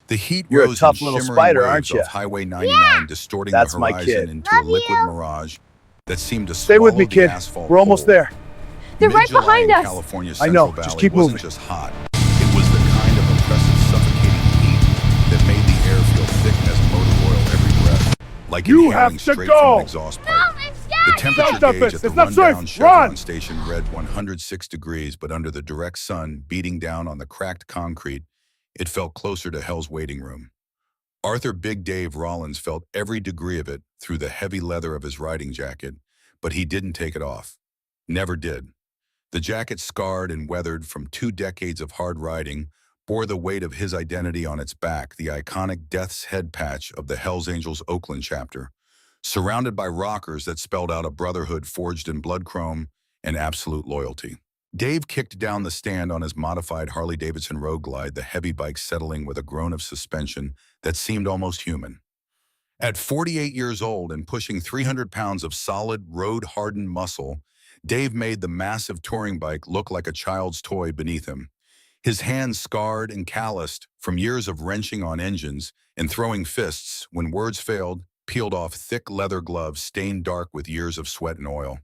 The heat You're a rose in tough little shimmering spider, aren't waves you? off Highway 99, distorting the That's my horizon kid. into a liquid mirage that seemed to Stay with me, swallow the kid. asphalt We're almost whole. there. They're right Mid-July behind in us. California's I know. Central Just Valley keep wasn't moving. just hot. It was the kind of oppressive, suffocating heat that made the air feel thick as motor oil every breath, like You inhaling have to straight go. from an exhaust pipe. No, it's The not. temperature Stop gauge it. at the It's not rundown safe. Chevron Run. station read 106 degrees, but under the direct sun beating down on the cracked concrete, it felt closer to hell's waiting room. Arthur Big Dave Rollins felt every degree of it through the heavy leather of his riding jacket, but he didn't take it off. Never did. The jacket, scarred and weathered from 2 decades of hard riding, bore the weight of his identity on its back, the iconic Death's Head patch of the Hells Angels Oakland chapter, surrounded by rockers that spelled out a brotherhood forged in blood chrome and absolute loyalty. Dave kicked down the stand on his modified Harley-Davidson Road Glide, the heavy bike settling with a groan of suspension that seemed almost human. At 48 years old and pushing 300 pounds of solid, road-hardened muscle, Dave made the massive touring bike look like a child's toy beneath him. His hands scarred and calloused from years of wrenching on engines and throwing fists when words failed, peeled off thick leather gloves stained dark with years of sweat and oil.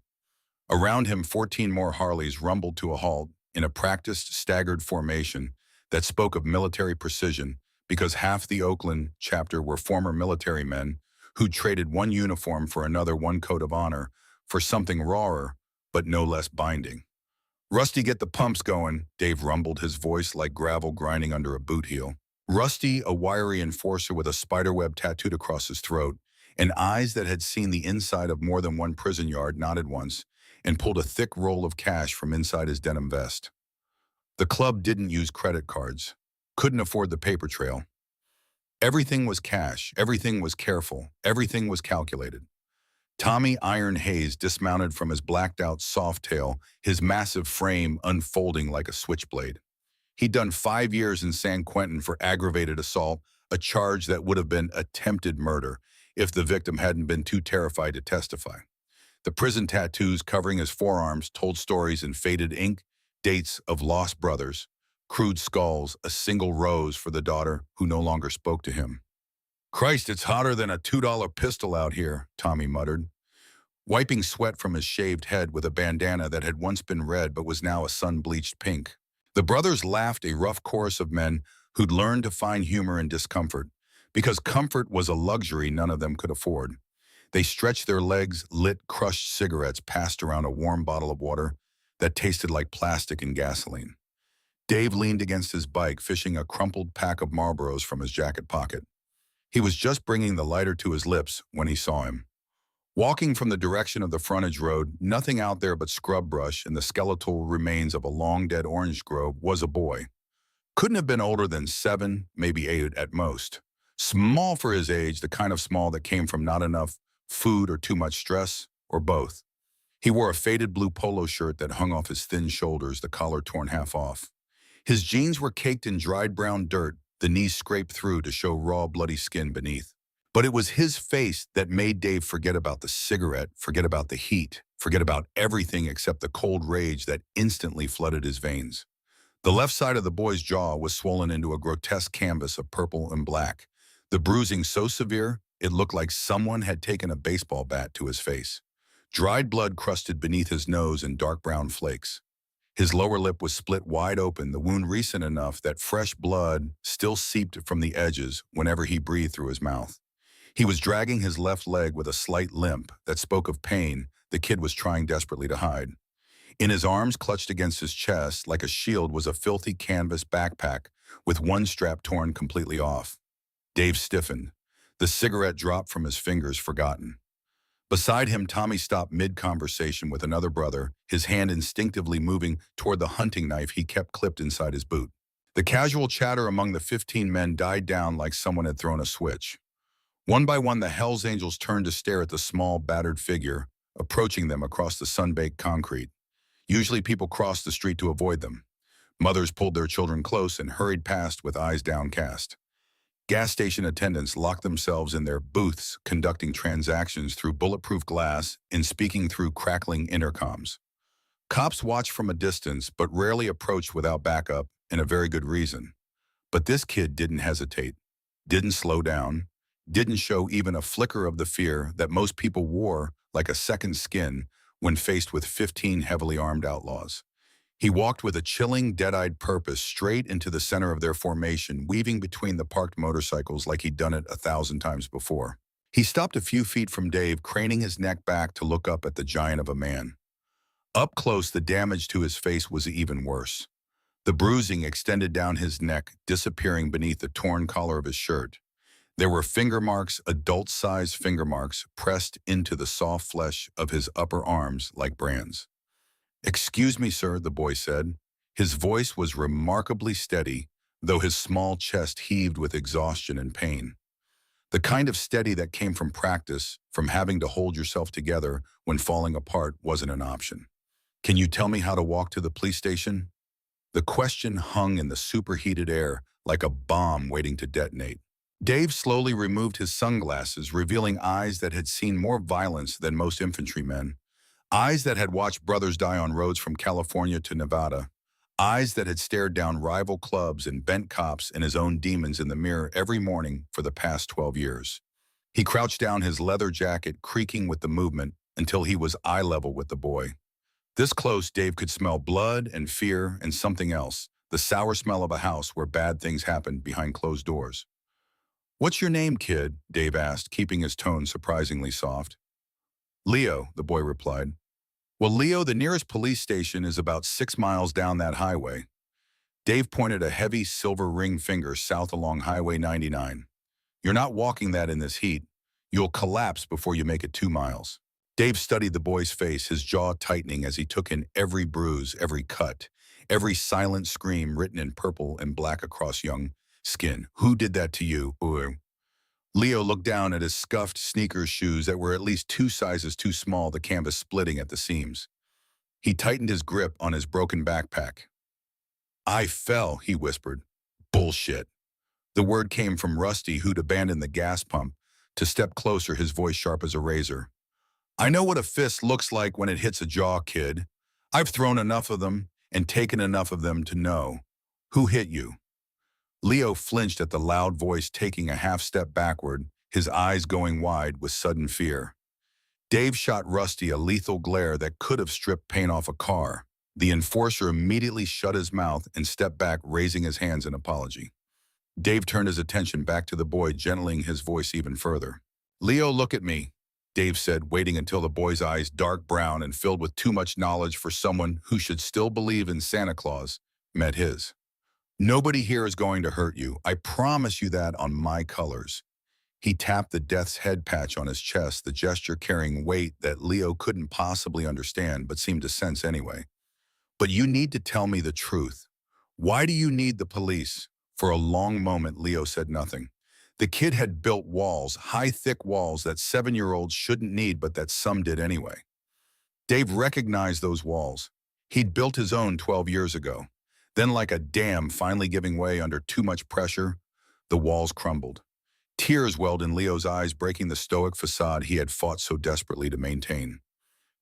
Around him, 14 more Harleys rumbled to a halt in a practiced, staggered formation that spoke of military precision because half the Oakland chapter were former military men who traded one uniform for another, one code of honor, for something rawer, but no less binding. "Rusty, get the pumps going," Dave rumbled, his voice like gravel grinding under a boot heel. Rusty, a wiry enforcer with a spiderweb tattooed across his throat, and eyes that had seen the inside of more than one prison yard, nodded once and pulled a thick roll of cash from inside his denim vest. The club didn't use credit cards, couldn't afford the paper trail. Everything was cash, everything was careful, everything was calculated. Tommy Iron Hayes dismounted from his blacked-out Softail, his massive frame unfolding like a switchblade. He'd done 5 years in San Quentin for aggravated assault, a charge that would have been attempted murder if the victim hadn't been too terrified to testify. The prison tattoos covering his forearms told stories in faded ink, dates of lost brothers, crude skulls, a single rose for the daughter who no longer spoke to him. "Christ, it's hotter than a $2 pistol out here," Tommy muttered, wiping sweat from his shaved head with a bandana that had once been red but was now a sun-bleached pink. The brothers laughed, a rough chorus of men who'd learned to find humor in discomfort, because comfort was a luxury none of them could afford. They stretched their legs, lit crushed cigarettes passed around a warm bottle of water that tasted like plastic and gasoline. Dave leaned against his bike, fishing a crumpled pack of Marlboros from his jacket pocket. He was just bringing the lighter to his lips when he saw him. Walking from the direction of the frontage road, nothing out there but scrub brush and the skeletal remains of a long-dead orange grove, was a boy. Couldn't have been older than 7, maybe 8 at most. Small for his age, the kind of small that came from not enough food or too much stress, or both. He wore a faded blue polo shirt that hung off his thin shoulders, the collar torn half off. His jeans were caked in dried brown dirt, the knees scraped through to show raw, bloody skin beneath. But it was his face that made Dave forget about the cigarette, forget about the heat, forget about everything except the cold rage that instantly flooded his veins. The left side of the boy's jaw was swollen into a grotesque canvas of purple and black, the bruising so severe it looked like someone had taken a baseball bat to his face. Dried blood crusted beneath his nose in dark brown flakes. His lower lip was split wide open, the wound recent enough that fresh blood still seeped from the edges whenever he breathed through his mouth. He was dragging his left leg with a slight limp that spoke of pain the kid was trying desperately to hide. In his arms, clutched against his chest like a shield, was a filthy canvas backpack with one strap torn completely off. Dave stiffened. The cigarette dropped from his fingers, forgotten. Beside him, Tommy stopped mid-conversation with another brother, his hand instinctively moving toward the hunting knife he kept clipped inside his boot. The casual chatter among the 15 men died down like someone had thrown a switch. One by one, the Hells Angels turned to stare at the small, battered figure approaching them across the sun-baked concrete. Usually people crossed the street to avoid them. Mothers pulled their children close and hurried past with eyes downcast. Gas station attendants locked themselves in their booths, conducting transactions through bulletproof glass and speaking through crackling intercoms. Cops watched from a distance, but rarely approached without backup, and a very good reason. But this kid didn't hesitate. didn't slow down, didn't show even a flicker of the fear that most people wore like a second skin when faced with 15 heavily armed outlaws. He walked with a chilling, dead-eyed purpose straight into the center of their formation, weaving between the parked motorcycles like he'd done it 1,000 times before. He stopped a few feet from Dave, craning his neck back to look up at the giant of a man. Up close, the damage to his face was even worse. The bruising extended down his neck, disappearing beneath the torn collar of his shirt. There were finger marks, adult-sized finger marks, pressed into the soft flesh of his upper arms like brands. "Excuse me, sir," the boy said. His voice was remarkably steady, though his small chest heaved with exhaustion and pain. The kind of steady that came from practice, from having to hold yourself together when falling apart wasn't an option. "Can you tell me how to walk to the police station?" The question hung in the superheated air like a bomb waiting to detonate. Dave slowly removed his sunglasses, revealing eyes that had seen more violence than most infantrymen. Eyes that had watched brothers die on roads from California to Nevada. Eyes that had stared down rival clubs and bent cops and his own demons in the mirror every morning for the past 12 years. He crouched down, his leather jacket creaking with the movement, until he was eye level with the boy. This close, Dave could smell blood and fear and something else, the sour smell of a house where bad things happened behind closed doors. "What's your name, kid?" Dave asked, keeping his tone surprisingly soft. "Leo," the boy replied. "Well, Leo, the nearest police station is about 6 miles down that highway." Dave pointed a heavy silver ring finger south along Highway 99. "You're not walking that in this heat. You'll collapse before you make it 2 miles." Dave studied the boy's face, his jaw tightening as he took in every bruise, every cut, every silent scream written in purple and black across young skin. "Who did that to you?" Leo looked down at his scuffed sneakers shoes that were at least 2 sizes too small, the canvas splitting at the seams. He tightened his grip on his broken backpack. "I fell," he whispered. "Bullshit." The word came from Rusty, who'd abandoned the gas pump to step closer, his voice sharp as a razor. "I know what a fist looks like when it hits a jaw, kid. I've thrown enough of them and taken enough of them to know. Who hit you?" Leo flinched at the loud voice, taking a half step backward, his eyes going wide with sudden fear. Dave shot Rusty a lethal glare that could have stripped paint off a car. The enforcer immediately shut his mouth and stepped back, raising his hands in apology. Dave turned his attention back to the boy, gentling his voice even further. "Leo, look at me," Dave said, waiting until the boy's eyes, dark brown and filled with too much knowledge for someone who should still believe in Santa Claus, met his. "Nobody here is going to hurt you. I promise you that on my colors." He tapped the death's head patch on his chest, the gesture carrying weight that Leo couldn't possibly understand but seemed to sense anyway. "But you need to tell me the truth. Why do you need the police?" For a long moment, Leo said nothing. The kid had built walls, high, thick walls that 7-year-olds shouldn't need, but that some did anyway. Dave recognized those walls. He'd built his own 12 years ago. Then, like a dam finally giving way under too much pressure, the walls crumbled. Tears welled in Leo's eyes, breaking the stoic facade he had fought so desperately to maintain.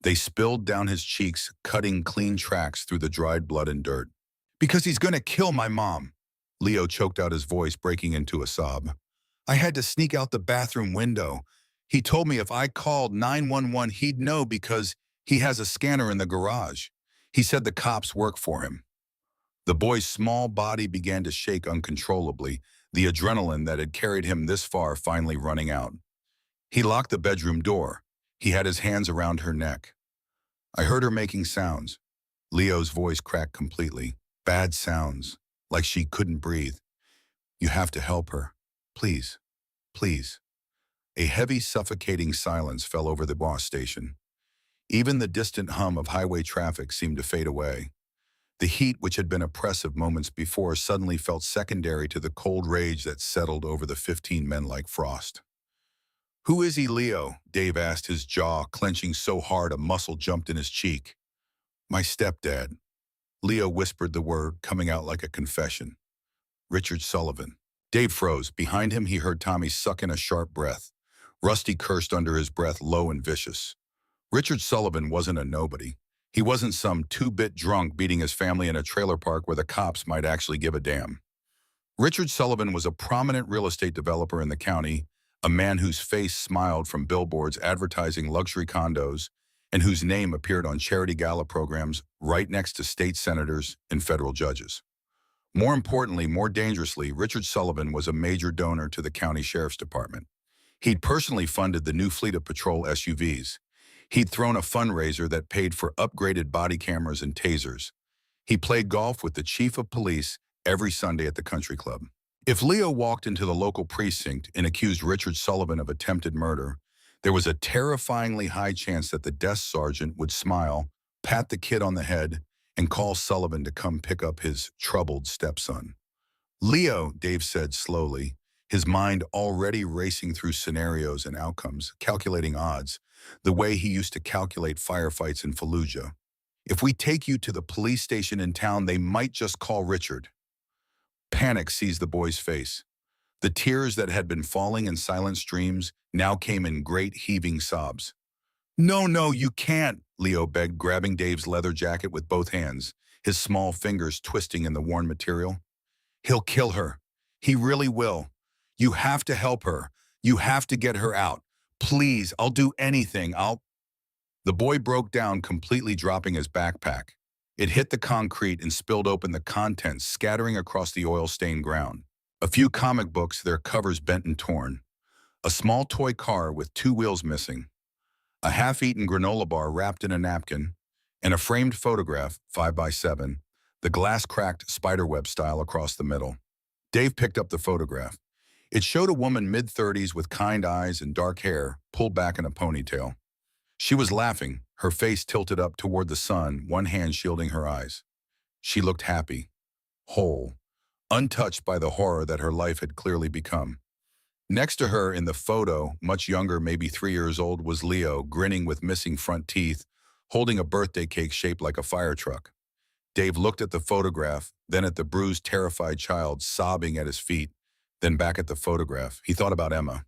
They spilled down his cheeks, cutting clean tracks through the dried blood and dirt. "Because he's going to kill my mom." Leo choked out, his voice breaking into a sob. "I had to sneak out the bathroom window. He told me if I called 911, he'd know because he has a scanner in the garage. He said the cops work for him." The boy's small body began to shake uncontrollably, the adrenaline that had carried him this far finally running out. He locked the bedroom door. He had his hands around her neck. "I heard her making sounds." Leo's voice cracked completely. "Bad sounds, like she couldn't breathe. You have to help her. Please, please." A heavy, suffocating silence fell over the boss station. Even the distant hum of highway traffic seemed to fade away. The heat, which had been oppressive moments before, suddenly felt secondary to the cold rage that settled over the 15 men like frost. "Who is he, Leo?" Dave asked, his jaw clenching so hard a muscle jumped in his cheek. "My stepdad." Leo whispered the word, coming out like a confession. "Richard Sullivan." Dave froze. Behind him, he heard Tommy suck in a sharp breath. Rusty cursed under his breath, low and vicious. Richard Sullivan wasn't a nobody. He wasn't some two-bit drunk beating his family in a trailer park where the cops might actually give a damn. Richard Sullivan was a prominent real estate developer in the county, a man whose face smiled from billboards advertising luxury condos and whose name appeared on charity gala programs right next to state senators and federal judges. More importantly, more dangerously, Richard Sullivan was a major donor to the county sheriff's department. He'd personally funded the new fleet of patrol SUVs. He'd thrown a fundraiser that paid for upgraded body cameras and tasers. He played golf with the chief of police every Sunday at the country club. If Leo walked into the local precinct and accused Richard Sullivan of attempted murder, there was a terrifyingly high chance that the desk sergeant would smile, pat the kid on the head, and call Sullivan to come pick up his troubled stepson. Leo, Dave said slowly, his mind already racing through scenarios and outcomes, calculating odds, the way he used to calculate firefights in Fallujah. If we take you to the police station in town, they might just call Richard. Panic seized the boy's face. The tears that had been falling in silent streams now came in great heaving sobs. No, no, you can't, Leo begged, grabbing Dave's leather jacket with both hands, his small fingers twisting in the worn material. He'll kill her. He really will. You have to help her. You have to get her out. Please, I'll do anything. The boy broke down, completely dropping his backpack. It hit the concrete and spilled open the contents, scattering across the oil-stained ground. A few comic books, their covers bent and torn. A small toy car with two wheels missing. A half-eaten granola bar wrapped in a napkin. And a framed photograph, 5x7, the glass cracked spiderweb style across the middle. Dave picked up the photograph. It showed a woman mid-30s with kind eyes and dark hair, pulled back in a ponytail. She was laughing, her face tilted up toward the sun, one hand shielding her eyes. She looked happy, whole, untouched by the horror that her life had clearly become. Next to her in the photo, much younger, maybe 3 years old, was Leo, grinning with missing front teeth, holding a birthday cake shaped like a fire truck. Dave looked at the photograph, then at the bruised, terrified child sobbing at his feet, then back at the photograph. He thought about Emma.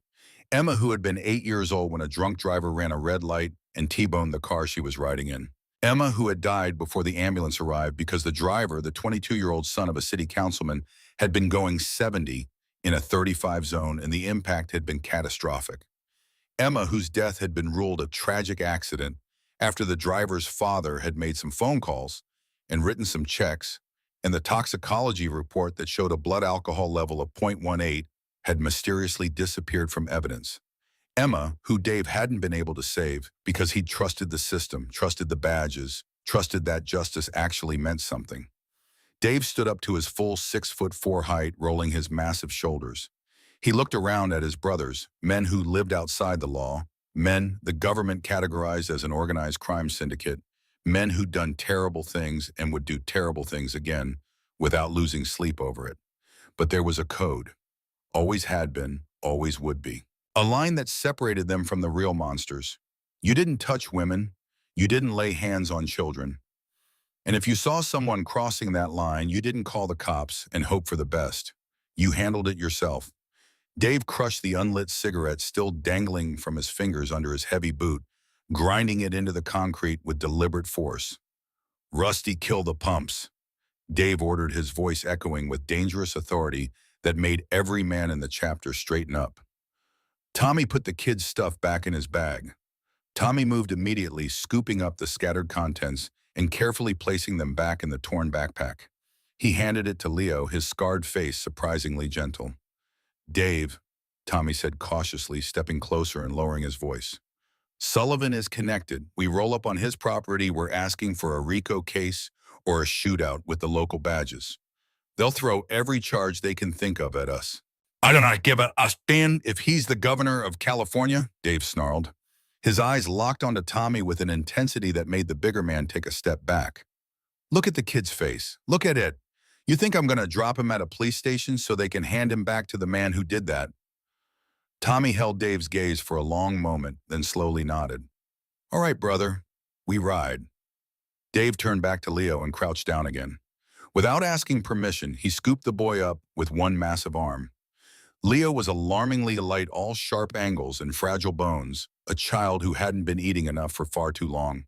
Emma, who had been 8 years old when a drunk driver ran a red light and T-boned the car she was riding in. Emma, who had died before the ambulance arrived because the driver, the 22-year-old son of a city councilman, had been going 70 in a 35 zone and the impact had been catastrophic. Emma, whose death had been ruled a tragic accident after the driver's father had made some phone calls and written some checks, and the toxicology report that showed a blood alcohol level of 0.18 had mysteriously disappeared from evidence. Emma, who Dave hadn't been able to save because he'd trusted the system, trusted the badges, trusted that justice actually meant something. Dave stood up to his full 6'4" height, rolling his massive shoulders. He looked around at his brothers, men who lived outside the law, men the government categorized as an organized crime syndicate, men who'd done terrible things and would do terrible things again without losing sleep over it. But there was a code. Always had been, always would be. A line that separated them from the real monsters. You didn't touch women. You didn't lay hands on children. And if you saw someone crossing that line, you didn't call the cops and hope for the best. You handled it yourself. Dave crushed the unlit cigarette still dangling from his fingers under his heavy boot, grinding it into the concrete with deliberate force. Rusty, kill the pumps. Dave ordered, his voice echoing with dangerous authority that made every man in the chapter straighten up. Tommy put the kid's stuff back in his bag. Tommy moved immediately, scooping up the scattered contents and carefully placing them back in the torn backpack. He handed it to Leo, his scarred face surprisingly gentle. Dave, Tommy said cautiously, stepping closer and lowering his voice. Sullivan is connected. We roll up on his property, we're asking for a RICO case or a shootout with the local badges. They'll throw every charge they can think of at us. I don't give a damn if he's the governor of California, Dave snarled. His eyes locked onto Tommy with an intensity that made the bigger man take a step back. Look at the kid's face. Look at it. You think I'm going to drop him at a police station so they can hand him back to the man who did that? Tommy held Dave's gaze for a long moment, then slowly nodded. All right, brother. We ride. Dave turned back to Leo and crouched down again. Without asking permission, he scooped the boy up with one massive arm. Leo was alarmingly light, all sharp angles and fragile bones, a child who hadn't been eating enough for far too long.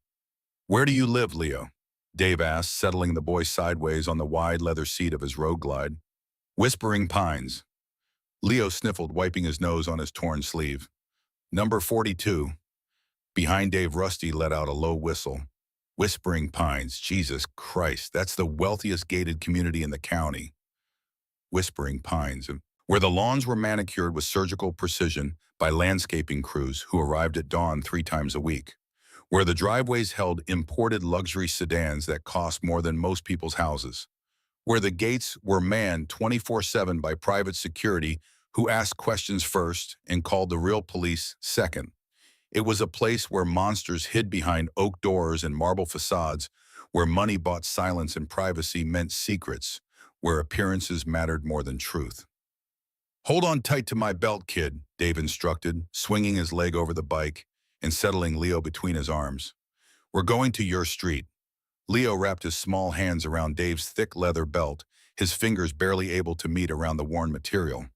Where do you live, Leo? Dave asked, settling the boy sideways on the wide leather seat of his road glide. Whispering Pines. Leo sniffled, wiping his nose on his torn sleeve. Number 42. Behind Dave, Rusty let out a low whistle. Whispering Pines. Jesus Christ, that's the wealthiest gated community in the county. Whispering Pines, where the lawns were manicured with surgical precision by landscaping crews who arrived at dawn 3 times a week, where the driveways held imported luxury sedans that cost more than most people's houses, where the gates were manned 24/7 by private security who asked questions first and called the real police second. It was a place where monsters hid behind oak doors and marble facades, where money bought silence and privacy meant secrets, where appearances mattered more than truth. Hold on tight to my belt, kid, Dave instructed, swinging his leg over the bike and settling Leo between his arms. We're going to your street. Leo wrapped his small hands around Dave's thick leather belt, his fingers barely able to meet around the worn material.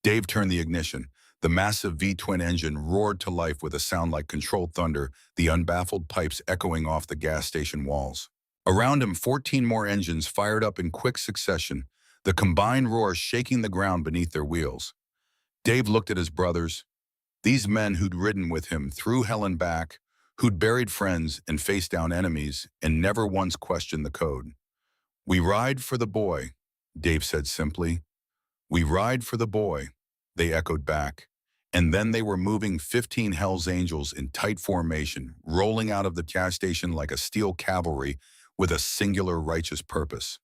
Dave turned the ignition. The massive V-twin engine roared to life with a sound like controlled thunder, the unbaffled pipes echoing off the gas station walls. Around him, 14 more engines fired up in quick succession, the combined roar shaking the ground beneath their wheels. Dave looked at his brothers, these men who'd ridden with him through hell and back, who'd buried friends and faced down enemies and never once questioned the code. We ride for the boy, Dave said simply. We ride for the boy, they echoed back. And then they were moving 15 Hell's Angels in tight formation, rolling out of the gas station like a steel cavalry with a singular righteous purpose.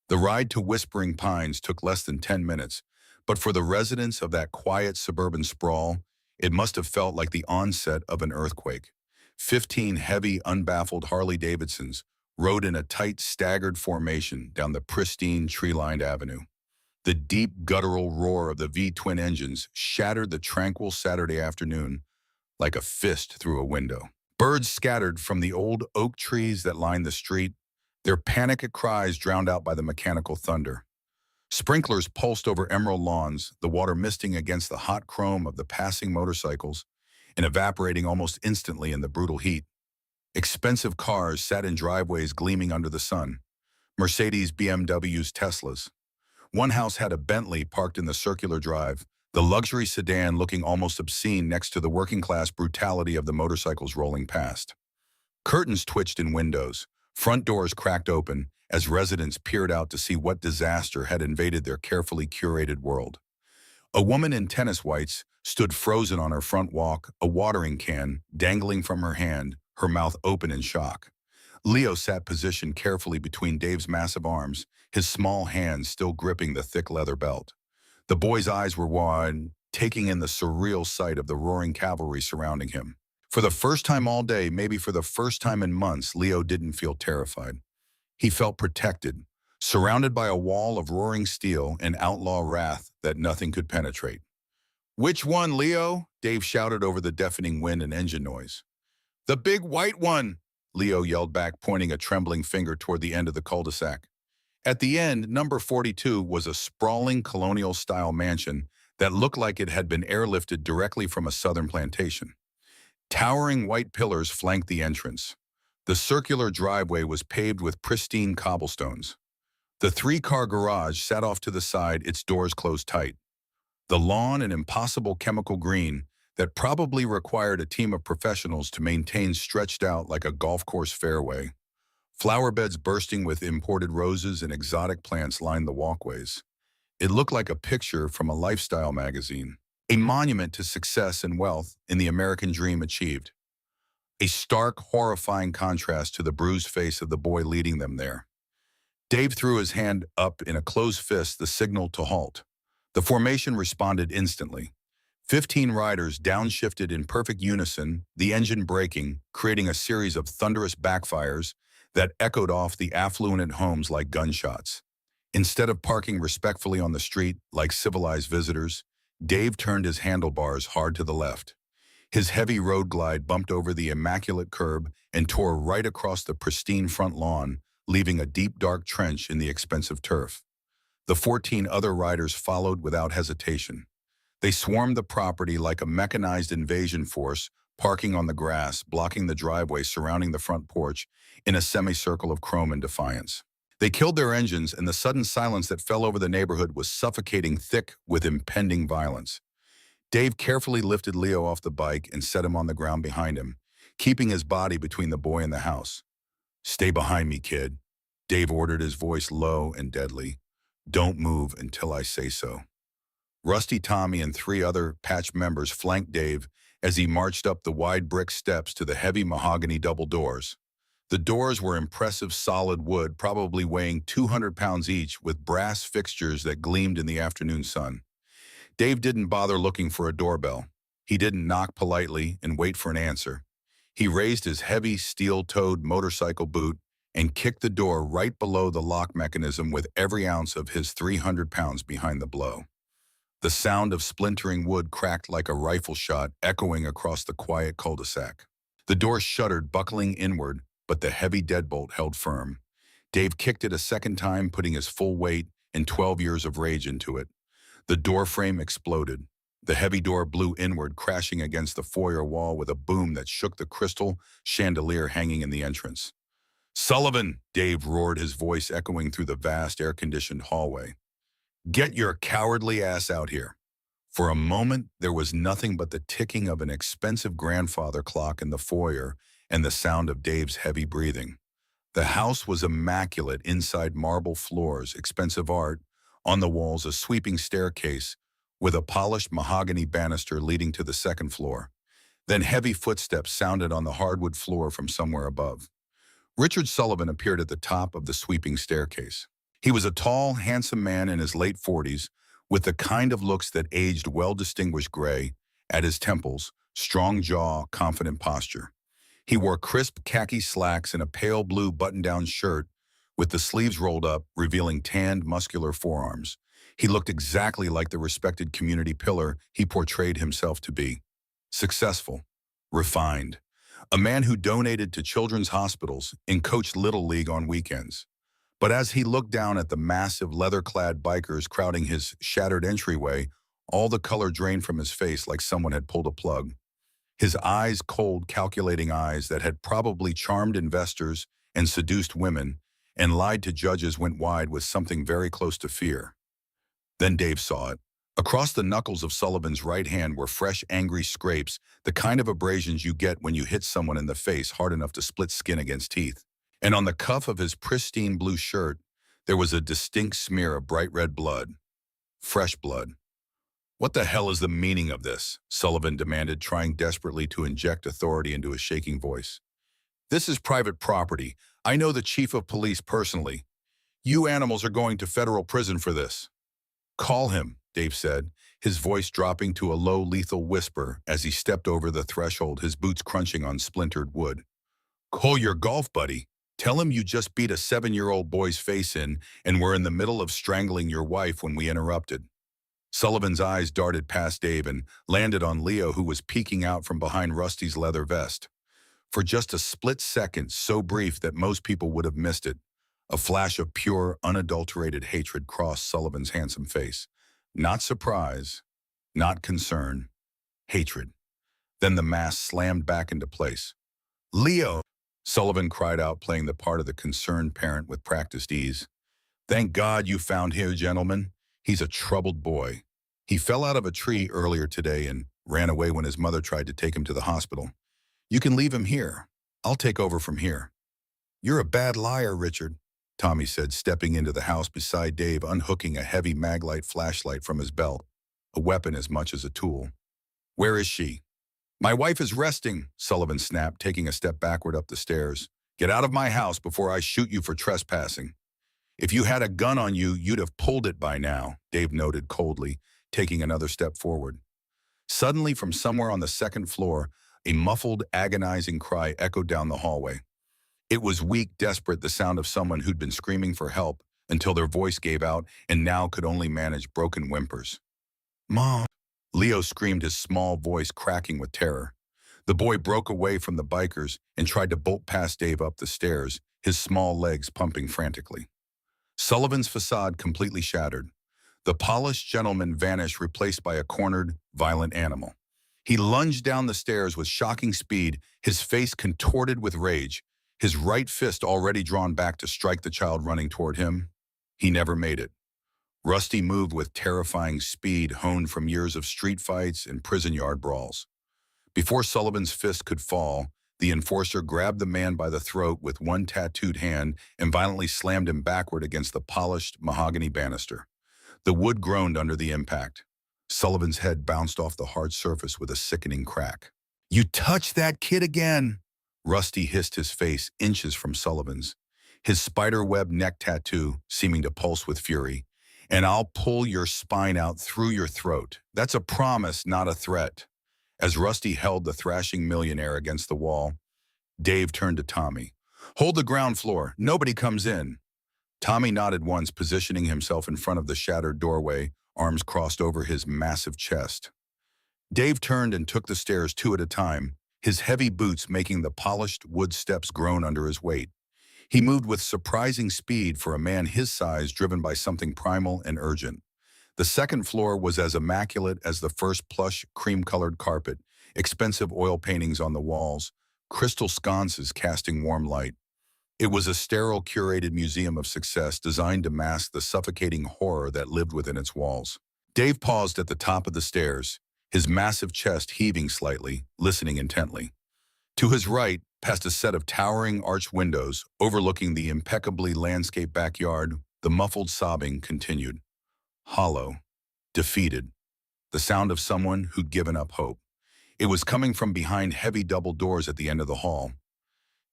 The ride to Whispering Pines took less than 10 minutes, but for the residents of that quiet suburban sprawl, it must have felt like the onset of an earthquake. 15 heavy, unbaffled Harley-Davidsons rode in a tight, staggered formation down the pristine, tree-lined avenue. The deep, guttural roar of the V-twin engines shattered the tranquil Saturday afternoon like a fist through a window. Birds scattered from the old oak trees that lined the street, their panicked cries drowned out by the mechanical thunder. Sprinklers pulsed over emerald lawns, the water misting against the hot chrome of the passing motorcycles and evaporating almost instantly in the brutal heat. Expensive cars sat in driveways gleaming under the sun. Mercedes, BMWs, Teslas. One house had a Bentley parked in the circular drive, the luxury sedan looking almost obscene next to the working-class brutality of the motorcycles rolling past. Curtains twitched in windows, front doors cracked open as residents peered out to see what disaster had invaded their carefully curated world. A woman in tennis whites stood frozen on her front walk, a watering can dangling from her hand, her mouth open in shock. Leo sat positioned carefully between Dave's massive arms, his small hands still gripping the thick leather belt. The boy's eyes were wide, taking in the surreal sight of the roaring cavalry surrounding him. For the first time all day, maybe for the first time in months, Leo didn't feel terrified. He felt protected, surrounded by a wall of roaring steel and outlaw wrath that nothing could penetrate. "Which one, Leo?" Dave shouted over the deafening wind and engine noise. "The big white one," Leo yelled back, pointing a trembling finger toward the end of the cul-de-sac. At the end, number 42 was a sprawling colonial-style mansion that looked like it had been airlifted directly from a southern plantation. Towering white pillars flanked the entrance. The circular driveway was paved with pristine cobblestones. The 3-car garage sat off to the side, its doors closed tight. The lawn an impossible chemical green that probably required a team of professionals to maintain stretched out like a golf course fairway. Flower beds bursting with imported roses and exotic plants lined the walkways. It looked like a picture from a lifestyle magazine, a monument to success and wealth in the American dream achieved. A stark, horrifying contrast to the bruised face of the boy leading them there. Dave threw his hand up in a closed fist, the signal to halt. The formation responded instantly. 15 riders downshifted in perfect unison, the engine braking, creating a series of thunderous backfires that echoed off the affluent homes like gunshots. Instead of parking respectfully on the street like civilized visitors, Dave turned his handlebars hard to the left. His heavy road glide bumped over the immaculate curb and tore right across the pristine front lawn, leaving a deep, dark trench in the expensive turf. The 14 other riders followed without hesitation. They swarmed the property like a mechanized invasion force, parking on the grass, blocking the driveway surrounding the front porch in a semicircle of chrome and defiance. They killed their engines, and the sudden silence that fell over the neighborhood was suffocating, thick with impending violence. Dave carefully lifted Leo off the bike and set him on the ground behind him, keeping his body between the boy and the house. "Stay behind me, kid," Dave ordered, his voice low and deadly. "Don't move until I say so." Rusty, Tommy, and three other patch members flanked Dave as he marched up the wide brick steps to the heavy mahogany double doors. The doors were impressive solid wood, probably weighing 200 pounds each, with brass fixtures that gleamed in the afternoon sun. Dave didn't bother looking for a doorbell. He didn't knock politely and wait for an answer. He raised his heavy steel-toed motorcycle boot and kicked the door right below the lock mechanism with every ounce of his 300 pounds behind the blow. The sound of splintering wood cracked like a rifle shot, echoing across the quiet cul-de-sac. The door shuddered, buckling inward, but the heavy deadbolt held firm. Dave kicked it a second time, putting his full weight and 12 years of rage into it. The door frame exploded. The heavy door blew inward, crashing against the foyer wall with a boom that shook the crystal chandelier hanging in the entrance. "Sullivan!" Dave roared, his voice echoing through the vast air-conditioned hallway. "Get your cowardly ass out here." For a moment, there was nothing but the ticking of an expensive grandfather clock in the foyer and the sound of Dave's heavy breathing. The house was immaculate, inside marble floors, expensive art, on the walls a sweeping staircase with a polished mahogany banister leading to the second floor. Then heavy footsteps sounded on the hardwood floor from somewhere above. Richard Sullivan appeared at the top of the sweeping staircase. He was a tall, handsome man in his late 40s, with the kind of looks that aged well-distinguished gray at his temples, strong jaw, confident posture. He wore crisp khaki slacks and a pale blue button-down shirt with the sleeves rolled up, revealing tanned, muscular forearms. He looked exactly like the respected community pillar he portrayed himself to be. Successful, refined, a man who donated to children's hospitals and coached Little League on weekends. But as he looked down at the massive leather-clad bikers crowding his shattered entryway, all the color drained from his face like someone had pulled a plug. His eyes, cold, calculating eyes that had probably charmed investors and seduced women and lied to judges, went wide with something very close to fear. Then Dave saw it. Across the knuckles of Sullivan's right hand were fresh, angry scrapes, the kind of abrasions you get when you hit someone in the face hard enough to split skin against teeth. And on the cuff of his pristine blue shirt, there was a distinct smear of bright red blood. Fresh blood. "What the hell is the meaning of this?" Sullivan demanded, trying desperately to inject authority into his shaking voice. "This is private property. I know the chief of police personally. You animals are going to federal prison for this." "Call him," Dave said, his voice dropping to a low, lethal whisper as he stepped over the threshold, his boots crunching on splintered wood. "Call your golf buddy. Tell him you just beat a 7-year-old boy's face in and were in the middle of strangling your wife when we interrupted." Sullivan's eyes darted past Dave and landed on Leo, who was peeking out from behind Rusty's leather vest. For just a split second, so brief that most people would have missed it, a flash of pure, unadulterated hatred crossed Sullivan's handsome face. Not surprise, not concern, hatred. Then the mask slammed back into place. "Leo!" Sullivan cried out, playing the part of the concerned parent with practiced ease. "Thank God you found him, gentlemen. He's a troubled boy. He fell out of a tree earlier today and ran away when his mother tried to take him to the hospital. You can leave him here. I'll take over from here." "You're a bad liar, Richard," Tommy said, stepping into the house beside Dave, unhooking a heavy Maglite flashlight from his belt, a weapon as much as a tool. "Where is she?" "My wife is resting," Sullivan snapped, taking a step backward up the stairs. "Get out of my house before I shoot you for trespassing." "If you had a gun on you, you'd have pulled it by now," Dave noted coldly, taking another step forward. Suddenly, from somewhere on the second floor, a muffled, agonizing cry echoed down the hallway. It was weak, desperate, the sound of someone who'd been screaming for help until their voice gave out and now could only manage broken whimpers. "Mom!" Leo screamed, his small voice cracking with terror. The boy broke away from the bikers and tried to bolt past Dave up the stairs, his small legs pumping frantically. Sullivan's facade completely shattered. The polished gentleman vanished, replaced by a cornered, violent animal. He lunged down the stairs with shocking speed, his face contorted with rage. his right fist already drawn back to strike the child running toward him. He never made it. Rusty moved with terrifying speed honed from years of street fights and prison yard brawls. Before Sullivan's fist could fall, the enforcer grabbed the man by the throat with one tattooed hand and violently slammed him backward against the polished mahogany banister. The wood groaned under the impact. Sullivan's head bounced off the hard surface with a sickening crack. "You touched that kid again!" Rusty hissed, his face inches from Sullivan's, his spiderweb neck tattoo seeming to pulse with fury. "And I'll pull your spine out through your throat. That's a promise, not a threat." As Rusty held the thrashing millionaire against the wall, Dave turned to Tommy. "Hold the ground floor. Nobody comes in." Tommy nodded once, positioning himself in front of the shattered doorway, arms crossed over his massive chest. Dave turned and took the stairs two at a time, his heavy boots making the polished wood steps groan under his weight. He moved with surprising speed for a man his size, driven by something primal and urgent. The second floor was as immaculate as the first, plush, cream-colored carpet, expensive oil paintings on the walls, crystal sconces casting warm light. It was a sterile, curated museum of success designed to mask the suffocating horror that lived within its walls. Dave paused at the top of the stairs, his massive chest heaving slightly, listening intently. To his right, past a set of towering arched windows overlooking the impeccably landscaped backyard, the muffled sobbing continued. Hollow, defeated, the sound of someone who'd given up hope. It was coming from behind heavy double doors at the end of the hall.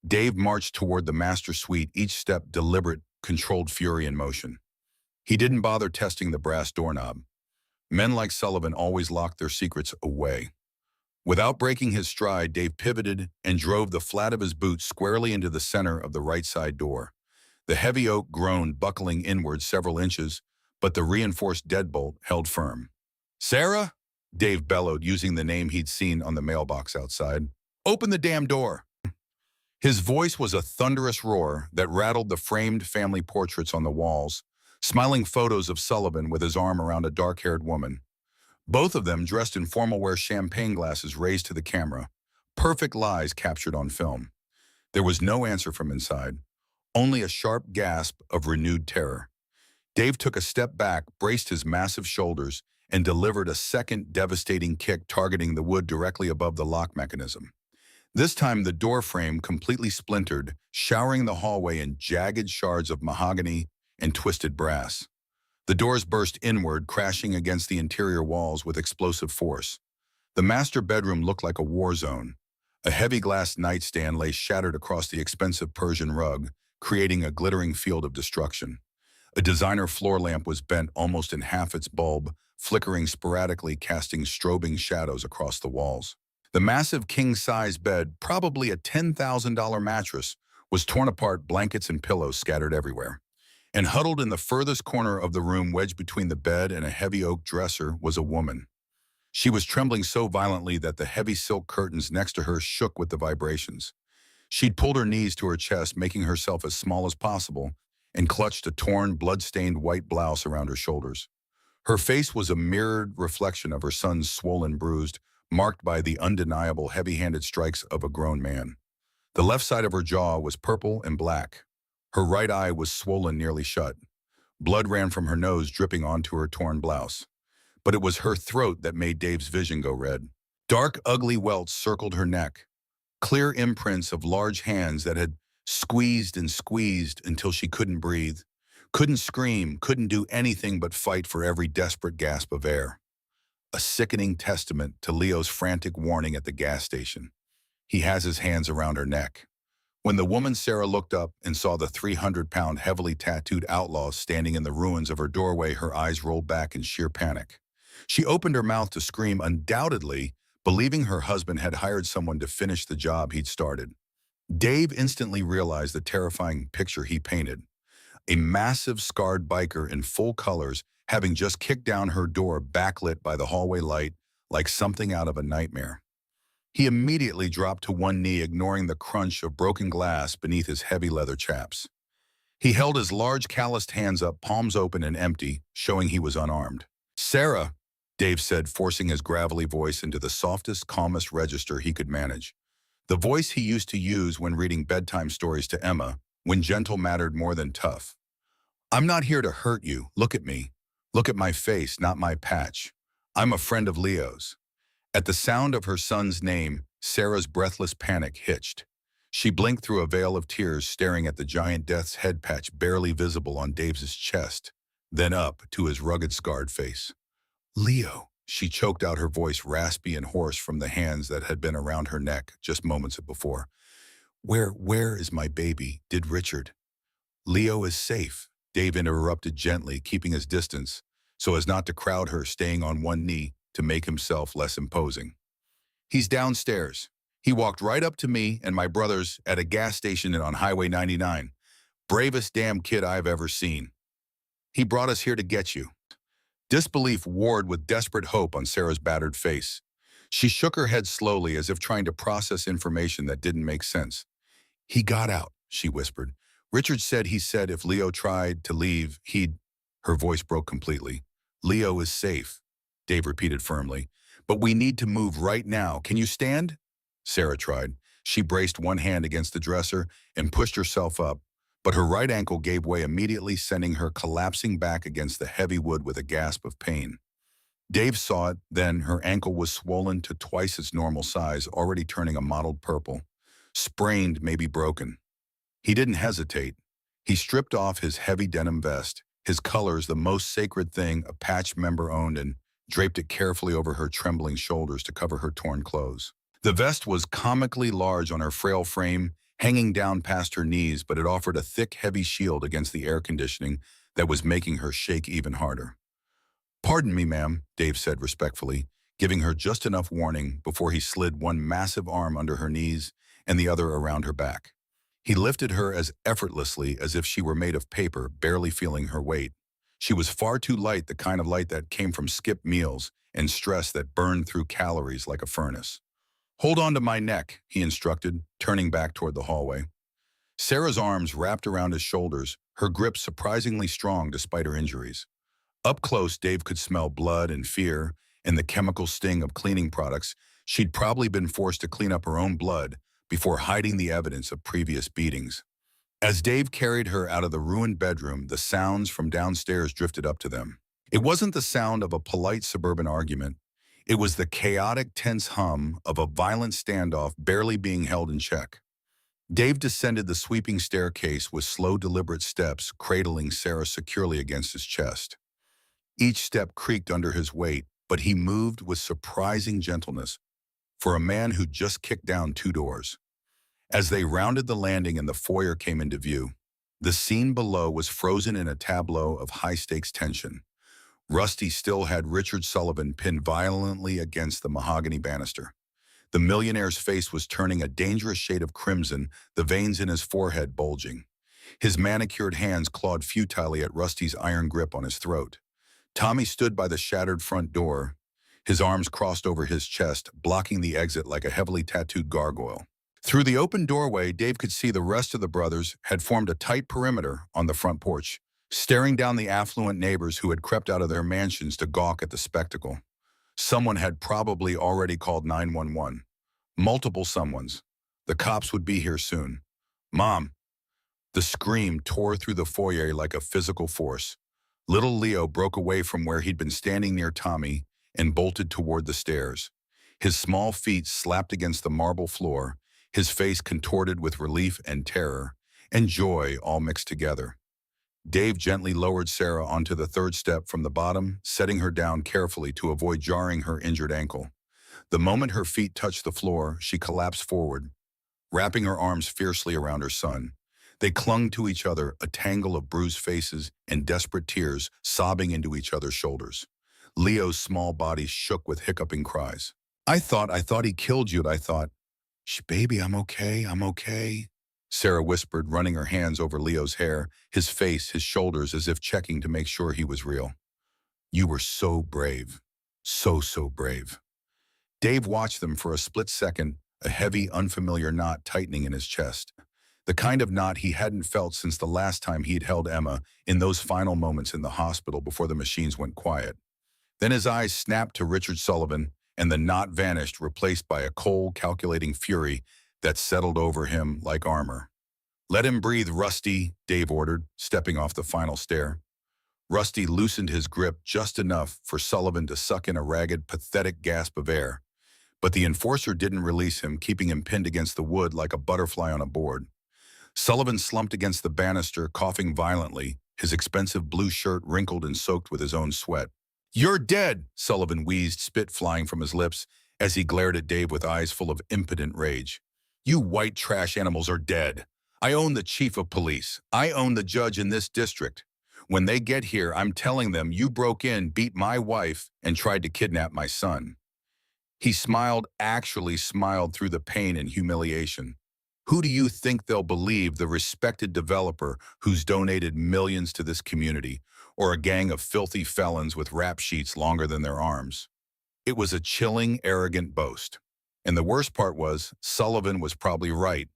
Dave marched toward the master suite, each step deliberate, controlled fury in motion. He didn't bother testing the brass doorknob. Men like Sullivan always locked their secrets away. Without breaking his stride, Dave pivoted and drove the flat of his boot squarely into the center of the right side door. The heavy oak groaned, buckling inward several inches, but the reinforced deadbolt held firm. "Sarah?" Dave bellowed, using the name he'd seen on the mailbox outside. "Open the damn door." His voice was a thunderous roar that rattled the framed family portraits on the walls, smiling photos of Sullivan with his arm around a dark-haired woman. Both of them dressed in formal-wear, champagne glasses raised to the camera, perfect lies captured on film. There was no answer from inside, only a sharp gasp of renewed terror. Dave took a step back, braced his massive shoulders, and delivered a second devastating kick targeting the wood directly above the lock mechanism. This time the door frame completely splintered, showering the hallway in jagged shards of mahogany and twisted brass. The doors burst inward, crashing against the interior walls with explosive force. The master bedroom looked like a war zone. A heavy glass nightstand lay shattered across the expensive Persian rug, creating a glittering field of destruction. A designer floor lamp was bent almost in half its bulb, flickering sporadically, casting strobing shadows across the walls. The massive king-size bed, probably a $10,000 mattress, was torn apart, blankets and pillows scattered everywhere. And huddled in the furthest corner of the room, wedged between the bed and a heavy oak dresser, was a woman. She was trembling so violently that the heavy silk curtains next to her shook with the vibrations. She'd pulled her knees to her chest, making herself as small as possible, and clutched a torn, blood-stained white blouse around her shoulders. Her face was a mirrored reflection of her son's, swollen, bruised, marked by the undeniable heavy-handed strikes of a grown man. The left side of her jaw was purple and black. Her right eye was swollen nearly shut. Blood ran from her nose, dripping onto her torn blouse. But it was her throat that made Dave's vision go red. Dark, ugly welts circled her neck, clear imprints of large hands that had squeezed and squeezed until she couldn't breathe, couldn't scream, couldn't do anything but fight for every desperate gasp of air. A sickening testament to Leo's frantic warning at the gas station. He has his hands around her neck. When the woman Sarah looked up and saw the 300-pound, heavily tattooed outlaw standing in the ruins of her doorway, her eyes rolled back in sheer panic. She opened her mouth to scream, undoubtedly believing her husband had hired someone to finish the job he'd started. Dave instantly realized the terrifying picture he painted. A massive, scarred biker in full colors, having just kicked down her door, backlit by the hallway light like something out of a nightmare. He immediately dropped to one knee, ignoring the crunch of broken glass beneath his heavy leather chaps. He held his large, calloused hands up, palms open and empty, showing he was unarmed. "Sarah," Dave said, forcing his gravelly voice into the softest, calmest register he could manage. The voice he used to use when reading bedtime stories to Emma, when gentle mattered more than tough. I'm not here to hurt you. Look at me. Look at my face, not my patch. I'm a friend of Leo's. At the sound of her son's name, Sarah's breathless panic hitched. She blinked through a veil of tears, staring at the giant death's head patch barely visible on Dave's chest, then up to his rugged, scarred face. Leo, she choked out, her voice raspy and hoarse from the hands that had been around her neck just moments before. Where is my baby? Did Richard? Leo is safe, Dave interrupted gently, keeping his distance, so as not to crowd her, staying on one knee to make himself less imposing. He's downstairs. He walked right up to me and my brothers at a gas station on Highway 99. Bravest damn kid I've ever seen. He brought us here to get you. Disbelief warred with desperate hope on Sarah's battered face. She shook her head slowly as if trying to process information that didn't make sense. He got out, she whispered. Richard said he said if Leo tried to leave, he'd... Her voice broke completely. Leo is safe, Dave repeated firmly. But we need to move right now. Can you stand? Sarah tried. She braced one hand against the dresser and pushed herself up, but her right ankle gave way immediately, sending her collapsing back against the heavy wood with a gasp of pain. Dave saw it, then her ankle was swollen to twice its normal size, already turning a mottled purple. Sprained, maybe broken. He didn't hesitate. He stripped off his heavy denim vest, his colors the most sacred thing a patch member owned, and draped it carefully over her trembling shoulders to cover her torn clothes. The vest was comically large on her frail frame, hanging down past her knees, but it offered a thick, heavy shield against the air conditioning that was making her shake even harder. Pardon me, ma'am, Dave said respectfully, giving her just enough warning before he slid one massive arm under her knees and the other around her back. He lifted her as effortlessly as if she were made of paper, barely feeling her weight. She was far too light, the kind of light that came from skipped meals and stress that burned through calories like a furnace. Hold on to my neck, he instructed, turning back toward the hallway. Sarah's arms wrapped around his shoulders, her grip surprisingly strong despite her injuries. Up close, Dave could smell blood and fear and the chemical sting of cleaning products. She'd probably been forced to clean up her own blood before hiding the evidence of previous beatings. As Dave carried her out of the ruined bedroom, the sounds from downstairs drifted up to them. It wasn't the sound of a polite suburban argument. It was the chaotic, tense hum of a violent standoff barely being held in check. Dave descended the sweeping staircase with slow, deliberate steps, cradling Sarah securely against his chest. Each step creaked under his weight, but he moved with surprising gentleness for a man who just kicked down 2 doors. As they rounded the landing and the foyer came into view, the scene below was frozen in a tableau of high-stakes tension. Rusty still had Richard Sullivan pinned violently against the mahogany banister. The millionaire's face was turning a dangerous shade of crimson, the veins in his forehead bulging. His manicured hands clawed futilely at Rusty's iron grip on his throat. Tommy stood by the shattered front door, his arms crossed over his chest, blocking the exit like a heavily tattooed gargoyle. Through the open doorway, Dave could see the rest of the brothers had formed a tight perimeter on the front porch, staring down the affluent neighbors who had crept out of their mansions to gawk at the spectacle. Someone had probably already called 911. Multiple someones. The cops would be here soon. Mom! The scream tore through the foyer like a physical force. Little Leo broke away from where he'd been standing near Tommy and bolted toward the stairs. His small feet slapped against the marble floor, his face contorted with relief and terror, and joy all mixed together. Dave gently lowered Sarah onto the 3rd step from the bottom, setting her down carefully to avoid jarring her injured ankle. The moment her feet touched the floor, she collapsed forward, wrapping her arms fiercely around her son. They clung to each other, a tangle of bruised faces and desperate tears sobbing into each other's shoulders. Leo's small body shook with hiccuping cries. I thought he killed you. I thought, baby, I'm okay. Sarah whispered, running her hands over Leo's hair, his face, his shoulders, as if checking to make sure he was real. You were so brave. So brave. Dave watched them for a split second, a heavy, unfamiliar knot tightening in his chest. The kind of knot he hadn't felt since the last time he'd held Emma in those final moments in the hospital before the machines went quiet. Then his eyes snapped to Richard Sullivan, and the knot vanished, replaced by a cold, calculating fury that settled over him like armor. "Let him breathe, Rusty," Dave ordered, stepping off the final stair. Rusty loosened his grip just enough for Sullivan to suck in a ragged, pathetic gasp of air. But the enforcer didn't release him, keeping him pinned against the wood like a butterfly on a board. Sullivan slumped against the banister, coughing violently, his expensive blue shirt wrinkled and soaked with his own sweat. "You're dead," Sullivan wheezed, spit flying from his lips as he glared at Dave with eyes full of impotent rage. "You white trash animals are dead. I own the chief of police. I own the judge in this district. When they get here, I'm telling them you broke in, beat my wife, and tried to kidnap my son." He smiled, actually smiled through the pain and humiliation. Who do you think they'll believe, the respected developer who's donated millions to this community, or a gang of filthy felons with rap sheets longer than their arms? It was a chilling, arrogant boast. And the worst part was, Sullivan was probably right.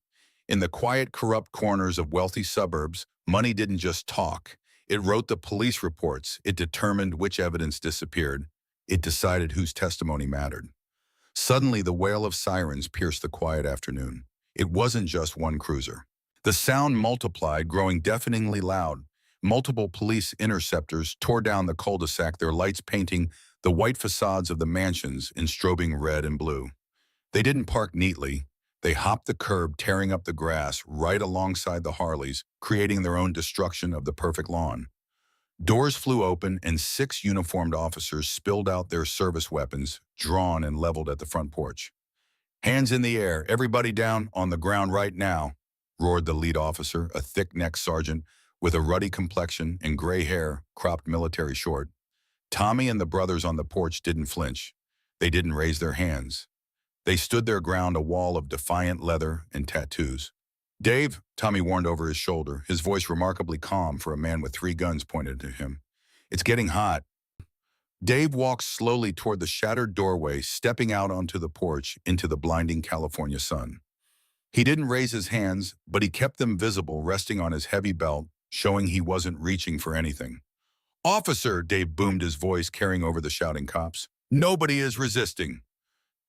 In the quiet, corrupt corners of wealthy suburbs, money didn't just talk. It wrote the police reports. It determined which evidence disappeared. It decided whose testimony mattered. Suddenly, the wail of sirens pierced the quiet afternoon. It wasn't just one cruiser. The sound multiplied, growing deafeningly loud. Multiple police interceptors tore down the cul-de-sac, their lights painting the white facades of the mansions in strobing red and blue. They didn't park neatly. They hopped the curb, tearing up the grass right alongside the Harleys, creating their own destruction of the perfect lawn. Doors flew open and 6 uniformed officers spilled out their service weapons, drawn and leveled at the front porch. "Hands in the air, everybody down on the ground right now," roared the lead officer, a thick-necked sergeant with a ruddy complexion and gray hair, cropped military short. Tommy and the brothers on the porch didn't flinch. They didn't raise their hands. They stood their ground, a wall of defiant leather and tattoos. "Dave," Tommy warned over his shoulder, his voice remarkably calm for a man with 3 guns pointed at him. "It's getting hot." Dave walked slowly toward the shattered doorway, stepping out onto the porch into the blinding California sun. He didn't raise his hands, but he kept them visible, resting on his heavy belt, showing he wasn't reaching for anything. "Officer," Dave boomed, his voice carrying over the shouting cops. "Nobody is resisting."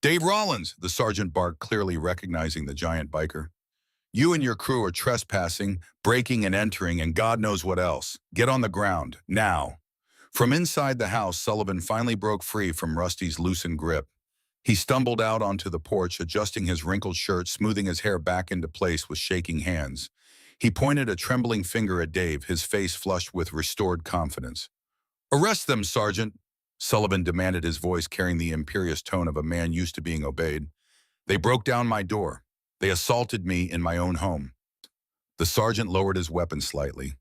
"Dave Rollins," the sergeant barked, clearly recognizing the giant biker. "You and your crew are trespassing, breaking and entering, and God knows what else. Get on the ground, now." From inside the house, Sullivan finally broke free from Rusty's loosened grip. He stumbled out onto the porch, adjusting his wrinkled shirt, smoothing his hair back into place with shaking hands. He pointed a trembling finger at Dave, his face flushed with restored confidence. "Arrest them, Sergeant," Sullivan demanded, his voice carrying the imperious tone of a man used to being obeyed. "They broke down my door. They assaulted me in my own home." The sergeant lowered his weapon slightly,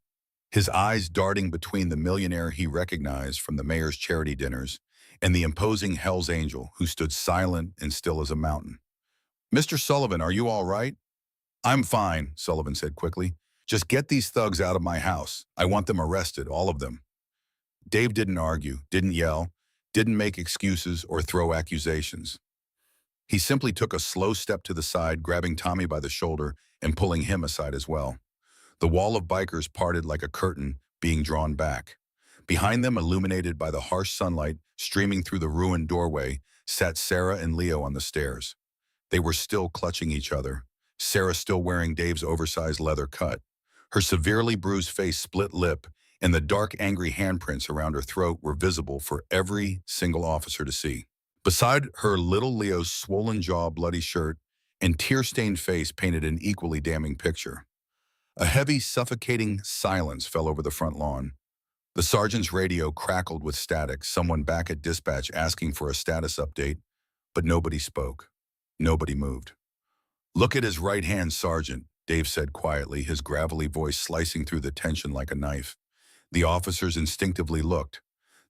his eyes darting between the millionaire he recognized from the mayor's charity dinners and the imposing Hell's Angel who stood silent and still as a mountain. "Mr. Sullivan, are you all right?" "I'm fine," Sullivan said quickly. "Just get these thugs out of my house. I want them arrested, all of them." Dave didn't argue, didn't yell, didn't make excuses or throw accusations. He simply took a slow step to the side, grabbing Tommy by the shoulder and pulling him aside as well. The wall of bikers parted like a curtain, being drawn back. Behind them, illuminated by the harsh sunlight streaming through the ruined doorway, sat Sarah and Leo on the stairs. They were still clutching each other, Sarah still wearing Dave's oversized leather cut, her severely bruised face split lip, and the dark, angry handprints around her throat were visible for every single officer to see. Beside her, little Leo's swollen jaw, bloody shirt, and tear-stained face painted an equally damning picture. A heavy, suffocating silence fell over the front lawn. The sergeant's radio crackled with static, someone back at dispatch asking for a status update, but nobody spoke. Nobody moved. "Look at his right hand, Sergeant," Dave said quietly, his gravelly voice slicing through the tension like a knife. The officers instinctively looked.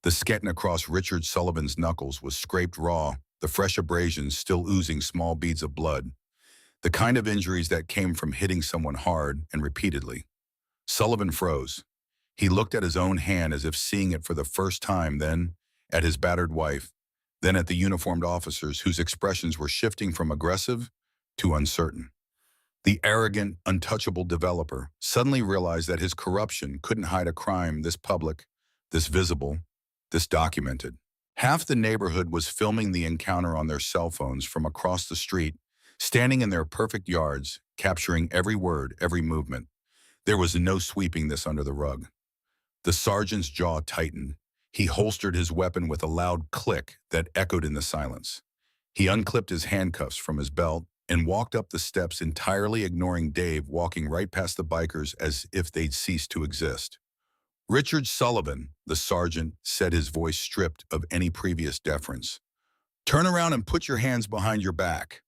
The sketin across Richard Sullivan's knuckles was scraped raw, the fresh abrasions still oozing small beads of blood. The kind of injuries that came from hitting someone hard and repeatedly. Sullivan froze. He looked at his own hand as if seeing it for the first time, then at his battered wife, then at the uniformed officers whose expressions were shifting from aggressive to uncertain. The arrogant, untouchable developer suddenly realized that his corruption couldn't hide a crime this public, this visible, this documented. Half the neighborhood was filming the encounter on their cell phones from across the street, standing in their perfect yards, capturing every word, every movement. There was no sweeping this under the rug. The sergeant's jaw tightened. He holstered his weapon with a loud click that echoed in the silence. He unclipped his handcuffs from his belt and walked up the steps, entirely ignoring Dave walking right past the bikers as if they'd ceased to exist. "Richard Sullivan," the sergeant said, his voice stripped of any previous deference. "Turn around and put your hands behind your back."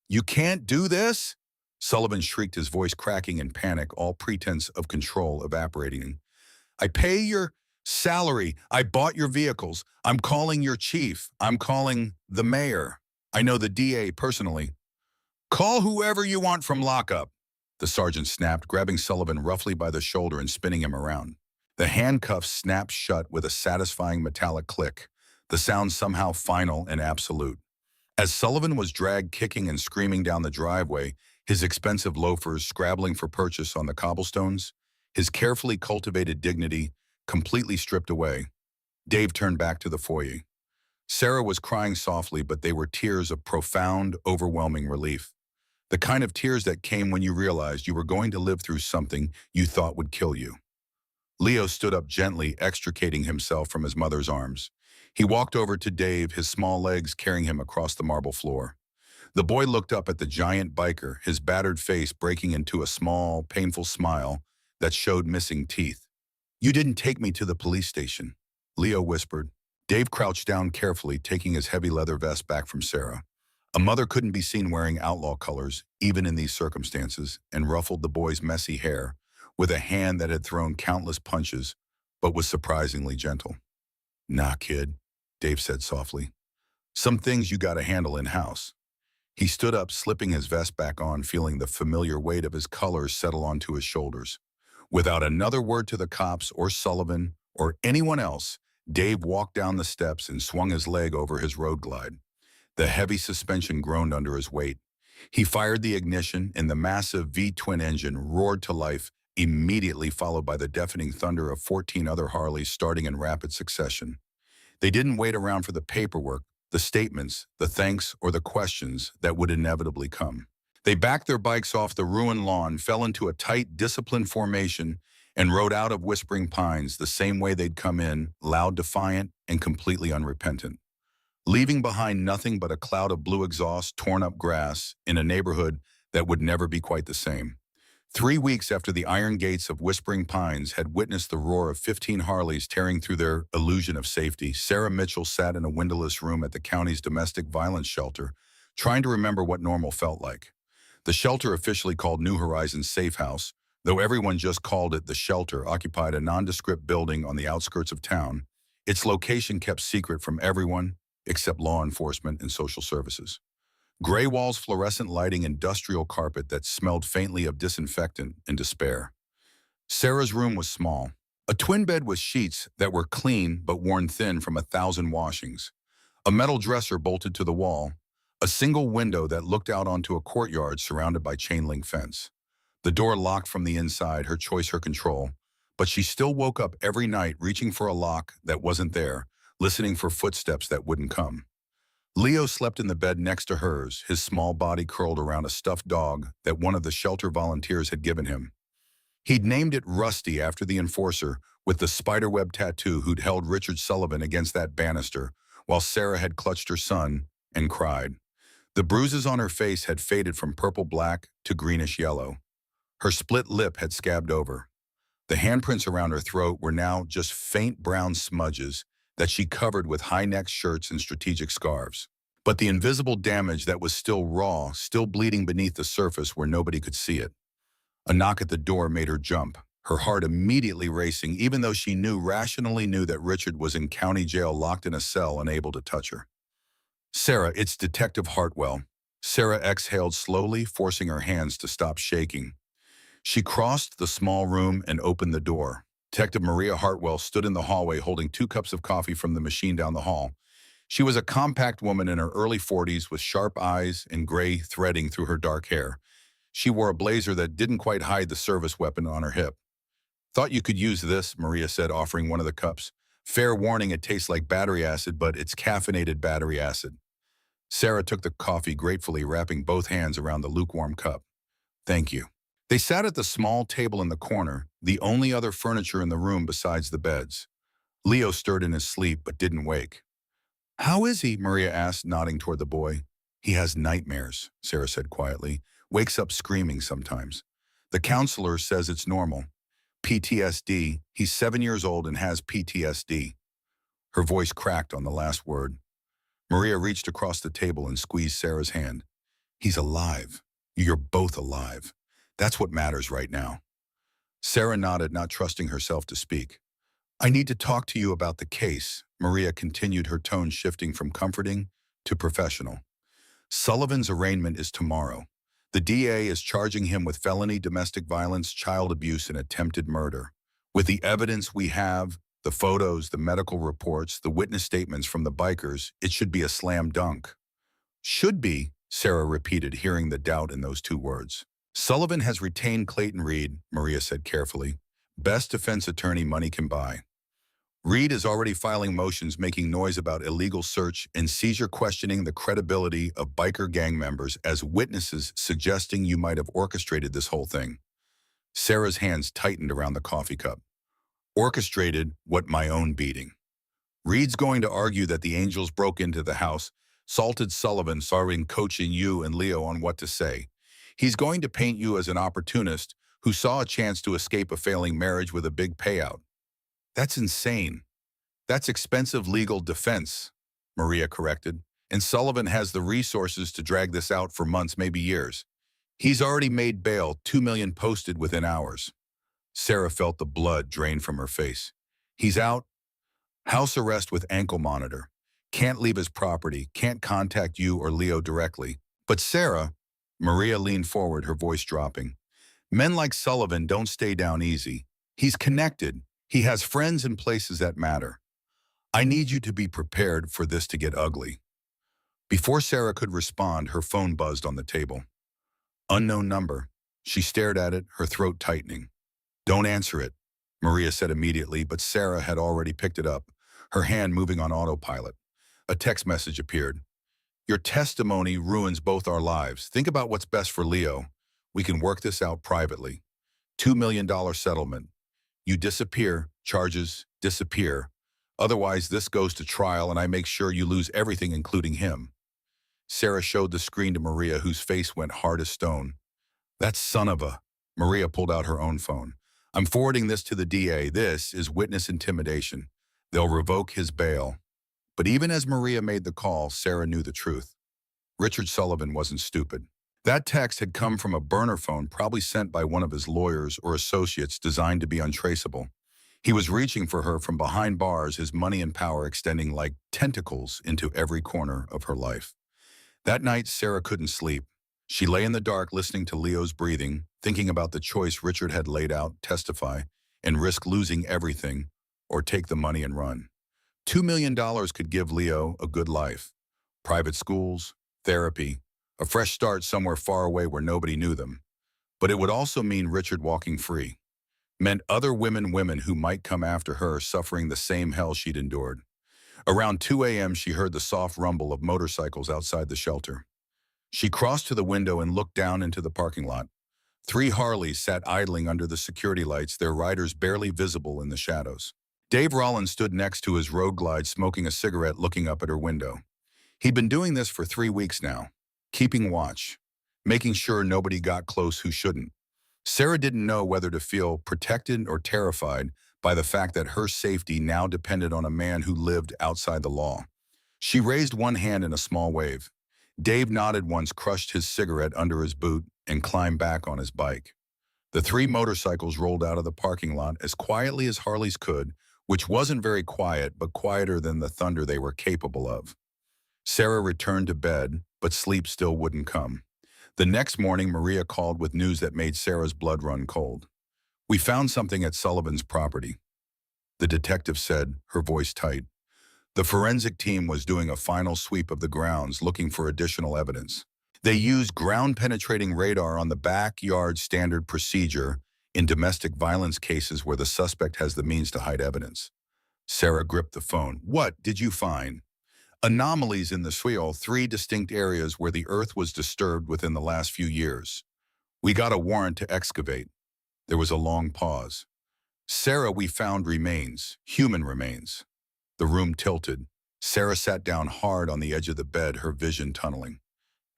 "You can't do this?" Sullivan shrieked, his voice cracking in panic, all pretense of control evaporating. "I pay your salary. I bought your vehicles. I'm calling your chief. I'm calling the mayor. I know the DA personally." "Call whoever you want from lockup," the sergeant snapped, grabbing Sullivan roughly by the shoulder and spinning him around. The handcuffs snapped shut with a satisfying metallic click, the sound somehow final and absolute. As Sullivan was dragged kicking and screaming down the driveway, his expensive loafers scrabbling for purchase on the cobblestones, his carefully cultivated dignity completely stripped away, Dave turned back to the foyer. Sarah was crying softly, but they were tears of profound, overwhelming relief. The kind of tears that came when you realized you were going to live through something you thought would kill you. Leo stood up gently, extricating himself from his mother's arms. He walked over to Dave, his small legs carrying him across the marble floor. The boy looked up at the giant biker, his battered face breaking into a small, painful smile that showed missing teeth. "You didn't take me to the police station," Leo whispered. Dave crouched down carefully, taking his heavy leather vest back from Sarah. A mother couldn't be seen wearing outlaw colors, even in these circumstances, and ruffled the boy's messy hair with a hand that had thrown countless punches, but was surprisingly gentle. "Nah, kid," Dave said softly. "Some things you gotta handle in-house." He stood up, slipping his vest back on, feeling the familiar weight of his colors settle onto his shoulders. Without another word to the cops or Sullivan or anyone else, Dave walked down the steps and swung his leg over his road glide. The heavy suspension groaned under his weight. He fired the ignition, and the massive V-twin engine roared to life, immediately followed by the deafening thunder of 14 other Harleys starting in rapid succession. They didn't wait around for the paperwork, the statements, the thanks, or the questions that would inevitably come. They backed their bikes off the ruined lawn, fell into a tight, disciplined formation, and rode out of Whispering Pines the same way they'd come in, loud, defiant, and completely unrepentant, leaving behind nothing but a cloud of blue exhaust, torn-up grass, in a neighborhood that would never be quite the same. 3 weeks after the iron gates of Whispering Pines had witnessed the roar of 15 Harleys tearing through their illusion of safety, Sarah Mitchell sat in a windowless room at the county's domestic violence shelter, trying to remember what normal felt like. The shelter, officially called New Horizons Safe House, though everyone just called it the shelter, occupied a nondescript building on the outskirts of town, its location kept secret from everyone except law enforcement and social services. Gray walls, fluorescent lighting, industrial carpet that smelled faintly of disinfectant and despair. Sarah's room was small. A twin bed with sheets that were clean but worn thin from 1,000 washings. A metal dresser bolted to the wall. A single window that looked out onto a courtyard surrounded by chain-link fence. The door locked from the inside, her choice, her control. But she still woke up every night reaching for a lock that wasn't there, listening for footsteps that wouldn't come. Leo slept in the bed next to hers, his small body curled around a stuffed dog that one of the shelter volunteers had given him. He'd named it Rusty after the enforcer with the spiderweb tattoo who'd held Richard Sullivan against that banister while Sarah had clutched her son and cried. The bruises on her face had faded from purple-black to greenish-yellow. Her split lip had scabbed over. The handprints around her throat were now just faint brown smudges that she covered with high-necked shirts and strategic scarves. But the invisible damage that was still raw, still bleeding beneath the surface where nobody could see it. A knock at the door made her jump, her heart immediately racing, even though she rationally knew that Richard was in county jail, locked in a cell, unable to touch her. "Sarah, it's Detective Hartwell." Sarah exhaled slowly, forcing her hands to stop shaking. She crossed the small room and opened the door. Detective Maria Hartwell stood in the hallway holding 2 cups of coffee from the machine down the hall. She was a compact woman in her early 40s with sharp eyes and gray threading through her dark hair. She wore a blazer that didn't quite hide the service weapon on her hip. "Thought you could use this," Maria said, offering one of the cups. "Fair warning, it tastes like battery acid, but it's caffeinated battery acid." Sarah took the coffee gratefully, wrapping both hands around the lukewarm cup. Thank you. They sat at the small table in the corner, the only other furniture in the room besides the beds. Leo stirred in his sleep but didn't wake. How is he? Maria asked, nodding toward the boy. He has nightmares, Sarah said quietly. Wakes up screaming sometimes. The counselor says it's normal. PTSD. He's 7 years old and has PTSD. Her voice cracked on the last word. Maria reached across the table and squeezed Sarah's hand. He's alive. You're both alive. That's what matters right now. Sarah nodded, not trusting herself to speak. I need to talk to you about the case, Maria continued, her tone shifting from comforting to professional. Sullivan's arraignment is tomorrow. The DA is charging him with felony domestic violence, child abuse, and attempted murder. With the evidence we have, the photos, the medical reports, the witness statements from the bikers, it should be a slam dunk. Should be, Sarah repeated, hearing the doubt in those two words. Sullivan has retained Clayton Reed, Maria said carefully. Best defense attorney money can buy. Reed is already filing motions making noise about illegal search and seizure, questioning the credibility of biker gang members as witnesses, suggesting you might have orchestrated this whole thing. Sarah's hands tightened around the coffee cup. Orchestrated what? My own beating. Reed's going to argue that the angels broke into the house, salted Sullivan, starting coaching you and Leo on what to say. He's going to paint you as an opportunist who saw a chance to escape a failing marriage with a big payout. That's insane. That's expensive legal defense, Maria corrected. And Sullivan has the resources to drag this out for months, maybe years. He's already made bail, $2 million posted within hours. Sarah felt the blood drain from her face. He's out. House arrest with ankle monitor. Can't leave his property, can't contact you or Leo directly. But Sarah, Maria leaned forward, her voice dropping. Men like Sullivan don't stay down easy. He's connected. He has friends in places that matter. I need you to be prepared for this to get ugly. Before Sarah could respond, her phone buzzed on the table. Unknown number. She stared at it, her throat tightening. Don't answer it, Maria said immediately, but Sarah had already picked it up, her hand moving on autopilot. A text message appeared. Your testimony ruins both our lives. Think about what's best for Leo. We can work this out privately. $2 million settlement. You disappear, charges disappear. Otherwise, this goes to trial and I make sure you lose everything, including him. Sarah showed the screen to Maria, whose face went hard as stone. That son of a... Maria pulled out her own phone. I'm forwarding this to the DA. This is witness intimidation. They'll revoke his bail. But even as Maria made the call, Sarah knew the truth. Richard Sullivan wasn't stupid. That text had come from a burner phone, probably sent by one of his lawyers or associates, designed to be untraceable. He was reaching for her from behind bars, his money and power extending like tentacles into every corner of her life. That night, Sarah couldn't sleep. She lay in the dark listening to Leo's breathing, thinking about the choice Richard had laid out: testify and risk losing everything, or take the money and run. $2 million could give Leo a good life. Private schools, therapy, a fresh start somewhere far away where nobody knew them. But it would also mean Richard walking free. Meant other women who might come after her, suffering the same hell she'd endured. Around 2 a.m., she heard the soft rumble of motorcycles outside the shelter. She crossed to the window and looked down into the parking lot. 3 Harleys sat idling under the security lights, their riders barely visible in the shadows. Dave Rollins stood next to his Road Glide, smoking a cigarette, looking up at her window. He'd been doing this for 3 weeks now, keeping watch, making sure nobody got close who shouldn't. Sarah didn't know whether to feel protected or terrified by the fact that her safety now depended on a man who lived outside the law. She raised one hand in a small wave. Dave nodded once, crushed his cigarette under his boot, and climbed back on his bike. The 3 motorcycles rolled out of the parking lot as quietly as Harleys could, which wasn't very quiet, but quieter than the thunder they were capable of. Sarah returned to bed, but sleep still wouldn't come. The next morning, Maria called with news that made Sarah's blood run cold. We found something at Sullivan's property, the detective said, her voice tight. The forensic team was doing a final sweep of the grounds, looking for additional evidence. They used ground-penetrating radar on the backyard, standard procedure in domestic violence cases where the suspect has the means to hide evidence. Sarah gripped the phone. What did you find? Anomalies in the soil, three distinct areas where the earth was disturbed within the last few years. We got a warrant to excavate. There was a long pause. Sarah, we found remains, human remains. The room tilted. Sarah sat down hard on the edge of the bed, her vision tunneling.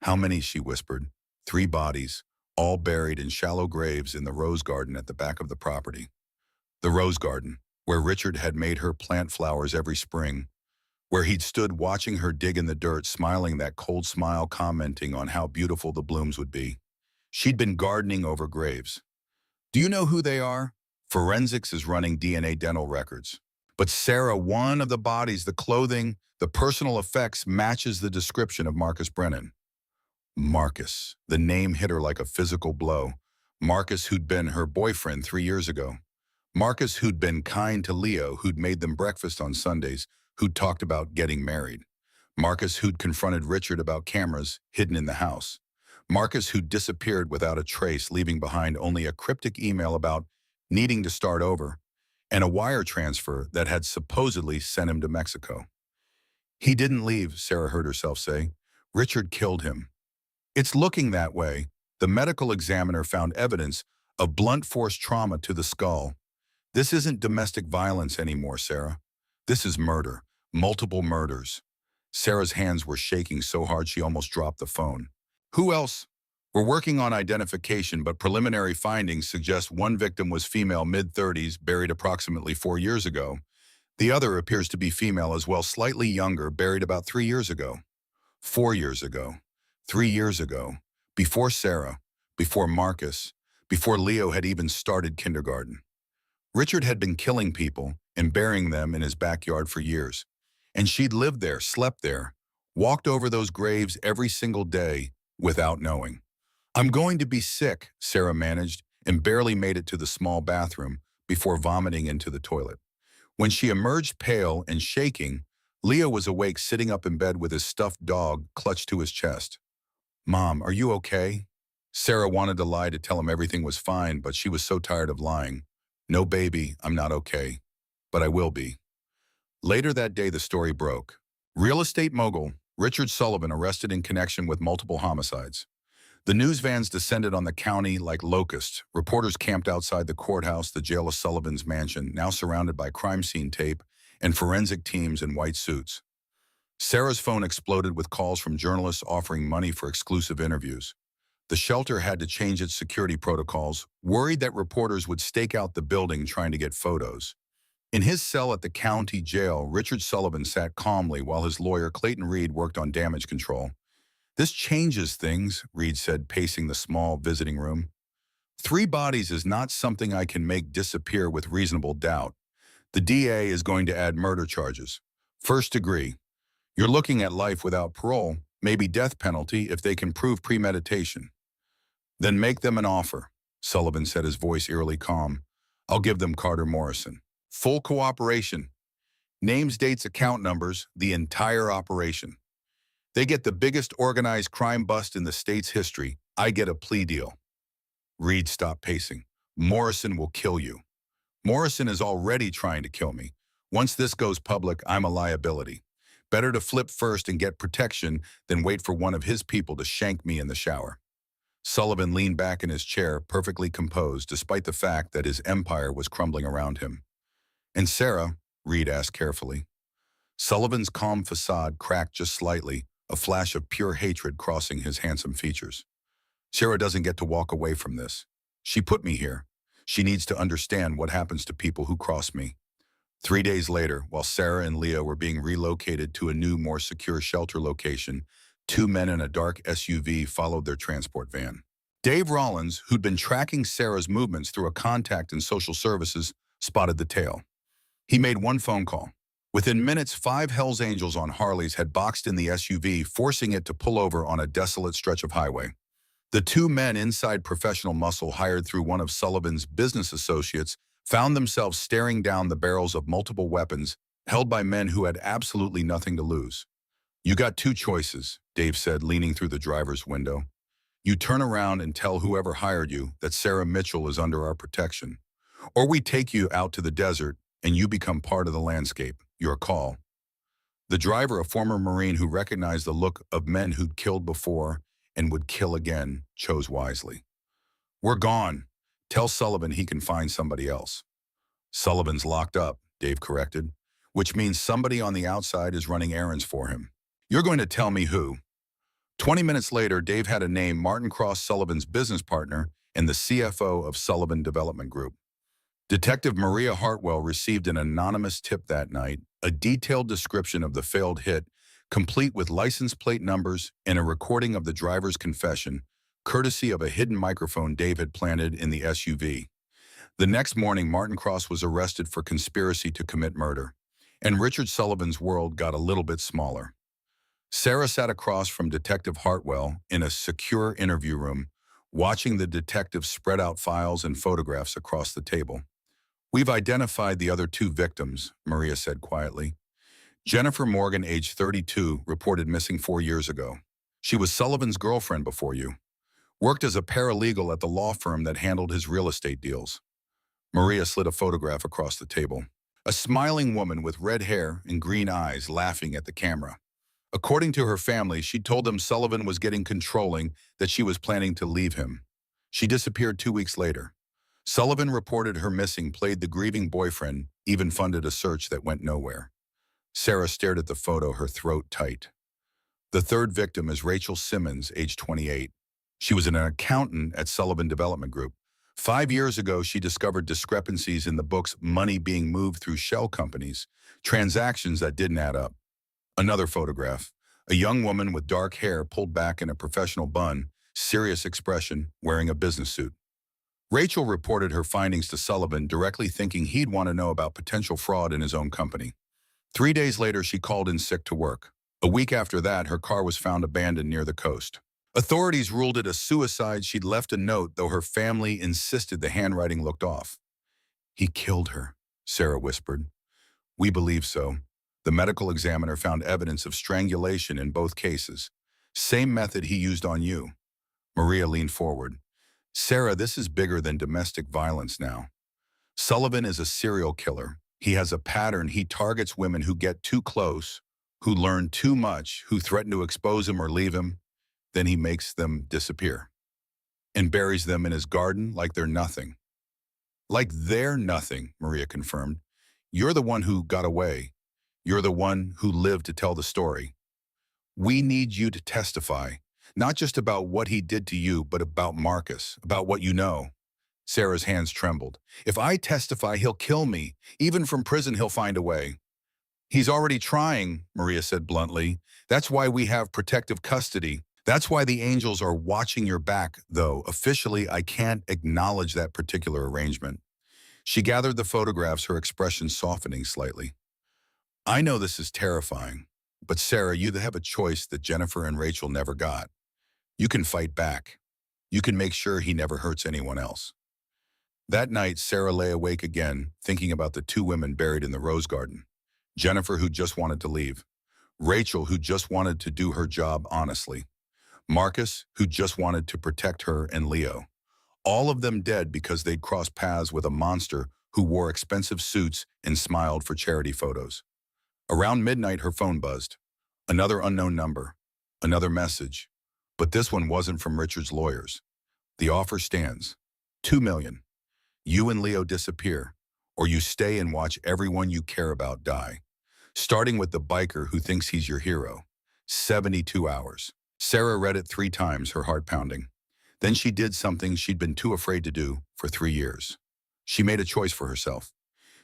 How many, she whispered. 3 bodies, all buried in shallow graves in the rose garden at the back of the property. The rose garden, where Richard had made her plant flowers every spring, where he'd stood watching her dig in the dirt, smiling that cold smile, commenting on how beautiful the blooms would be. She'd been gardening over graves. Do you know who they are? Forensics is running DNA dental records. But Sarah, one of the bodies, the clothing, the personal effects matches the description of Marcus Brennan. Marcus. The name hit her like a physical blow. Marcus, who'd been her boyfriend 3 years ago. Marcus, who'd been kind to Leo, who'd made them breakfast on Sundays, who'd talked about getting married. Marcus, who'd confronted Richard about cameras hidden in the house. Marcus, who'd disappeared without a trace, leaving behind only a cryptic email about needing to start over, and a wire transfer that had supposedly sent him to Mexico. He didn't leave, Sarah heard herself say. Richard killed him. It's looking that way. The medical examiner found evidence of blunt force trauma to the skull. This isn't domestic violence anymore, Sarah. This is murder. Multiple murders. Sarah's hands were shaking so hard she almost dropped the phone. Who else? We're working on identification, but preliminary findings suggest one victim was female, mid-30s, buried approximately 4 years ago. The other appears to be female as well, slightly younger, buried about 3 years ago. 4 years ago. 3 years ago. Before Sarah. Before Marcus. Before Leo had even started kindergarten. Richard had been killing people and burying them in his backyard for years. And she'd lived there, slept there, walked over those graves every single day without knowing. I'm going to be sick, Sarah managed, and barely made it to the small bathroom before vomiting into the toilet. When she emerged pale and shaking, Leo was awake, sitting up in bed with his stuffed dog clutched to his chest. Mom, are you okay? Sarah wanted to lie to tell him everything was fine, but she was so tired of lying. No, baby, I'm not okay. But I will be. Later that day, the story broke. Real estate mogul Richard Sullivan arrested in connection with multiple homicides. The news vans descended on the county like locusts. Reporters camped outside the courthouse, the jail of Sullivan's mansion, now surrounded by crime scene tape and forensic teams in white suits. Sarah's phone exploded with calls from journalists offering money for exclusive interviews. The shelter had to change its security protocols, worried that reporters would stake out the building trying to get photos. In his cell at the county jail, Richard Sullivan sat calmly while his lawyer, Clayton Reed, worked on damage control. This changes things, Reed said, pacing the small visiting room. 3 bodies is not something I can make disappear with reasonable doubt. The DA is going to add murder charges. First degree. You're looking at life without parole, maybe death penalty if they can prove premeditation. Then make them an offer, Sullivan said, his voice eerily calm. I'll give them Carter Morrison. Full cooperation. Names, dates, account numbers, the entire operation. They get the biggest organized crime bust in the state's history. I get a plea deal. Reed stopped pacing. Morrison will kill you. Morrison is already trying to kill me. Once this goes public, I'm a liability. Better to flip first and get protection than wait for one of his people to shank me in the shower. Sullivan leaned back in his chair, perfectly composed, despite the fact that his empire was crumbling around him. And Sarah? Reed asked carefully. Sullivan's calm facade cracked just slightly, a flash of pure hatred crossing his handsome features. Sarah doesn't get to walk away from this. She put me here. She needs to understand what happens to people who cross me. 3 days later, while Sarah and Leo were being relocated to a new, more secure shelter location, 2 men in a dark SUV followed their transport van. Dave Rollins, who'd been tracking Sarah's movements through a contact in social services, spotted the tail. He made one phone call. Within minutes, 5 Hells Angels on Harleys had boxed in the SUV, forcing it to pull over on a desolate stretch of highway. The 2 men inside Professional Muscle, hired through one of Sullivan's business associates, found themselves staring down the barrels of multiple weapons held by men who had absolutely nothing to lose. You got 2 choices, Dave said, leaning through the driver's window. You turn around and tell whoever hired you that Sarah Mitchell is under our protection. Or we take you out to the desert and you become part of the landscape. Your call. The driver, a former Marine who recognized the look of men who'd killed before and would kill again, chose wisely. "We're gone. Tell Sullivan he can find somebody else." "Sullivan's locked up," Dave corrected, "which means somebody on the outside is running errands for him." "You're going to tell me who?" 20 minutes later, Dave had a name: Martin Cross, Sullivan's business partner and the CFO of Sullivan Development Group. Detective Maria Hartwell received an anonymous tip that night, a detailed description of the failed hit, complete with license plate numbers and a recording of the driver's confession, courtesy of a hidden microphone Dave had planted in the SUV. The next morning, Martin Cross was arrested for conspiracy to commit murder, and Richard Sullivan's world got a little bit smaller. Sarah sat across from Detective Hartwell in a secure interview room, watching the detective spread out files and photographs across the table. "We've identified the other two victims," Maria said quietly. "Jennifer Morgan, age 32, reported missing 4 years ago. She was Sullivan's girlfriend before you. Worked as a paralegal at the law firm that handled his real estate deals." Maria slid a photograph across the table. A smiling woman with red hair and green eyes laughing at the camera. According to her family, she told them Sullivan was getting controlling, that she was planning to leave him. She disappeared 2 weeks later. Sullivan reported her missing, played the grieving boyfriend, even funded a search that went nowhere. Sarah stared at the photo, her throat tight. The third victim is Rachel Simmons, age 28. She was an accountant at Sullivan Development Group. 5 years ago, she discovered discrepancies in the books, money being moved through shell companies, transactions that didn't add up. Another photograph. A young woman with dark hair pulled back in a professional bun, serious expression, wearing a business suit. Rachel reported her findings to Sullivan, directly thinking he'd want to know about potential fraud in his own company. 3 days later, she called in sick to work. A week after that, her car was found abandoned near the coast. Authorities ruled it a suicide. She'd left a note, though her family insisted the handwriting looked off. "He killed her," Sarah whispered. "We believe so. The medical examiner found evidence of strangulation in both cases. Same method he used on you." Maria leaned forward. "Sarah, this is bigger than domestic violence now. Sullivan is a serial killer. He has a pattern. He targets women who get too close, who learn too much, who threaten to expose him or leave him. Then he makes them disappear and buries them in his garden like they're nothing." "Like they're nothing," Maria confirmed. "You're the one who got away. You're the one who lived to tell the story. We need you to testify, not just about what he did to you, but about Marcus, about what you know." Sarah's hands trembled. "If I testify, he'll kill me. Even from prison, he'll find a way." "He's already trying," Maria said bluntly. "That's why we have protective custody. That's why the angels are watching your back, though officially I can't acknowledge that particular arrangement." She gathered the photographs, her expression softening slightly. "I know this is terrifying, but Sarah, you have a choice that Jennifer and Rachel never got. You can fight back. You can make sure he never hurts anyone else." That night, Sarah lay awake again, thinking about the two women buried in the rose garden. Jennifer, who just wanted to leave. Rachel, who just wanted to do her job honestly. Marcus, who just wanted to protect her and Leo. All of them dead because they'd crossed paths with a monster who wore expensive suits and smiled for charity photos. Around midnight, her phone buzzed. Another unknown number. Another message. But this one wasn't from Richard's lawyers. "The offer stands. $2 million. You and Leo disappear, or you stay and watch everyone you care about die. Starting with the biker who thinks he's your hero. 72 hours. Sarah read it 3 times, her heart pounding. Then she did something she'd been too afraid to do for 3 years. She made a choice for herself.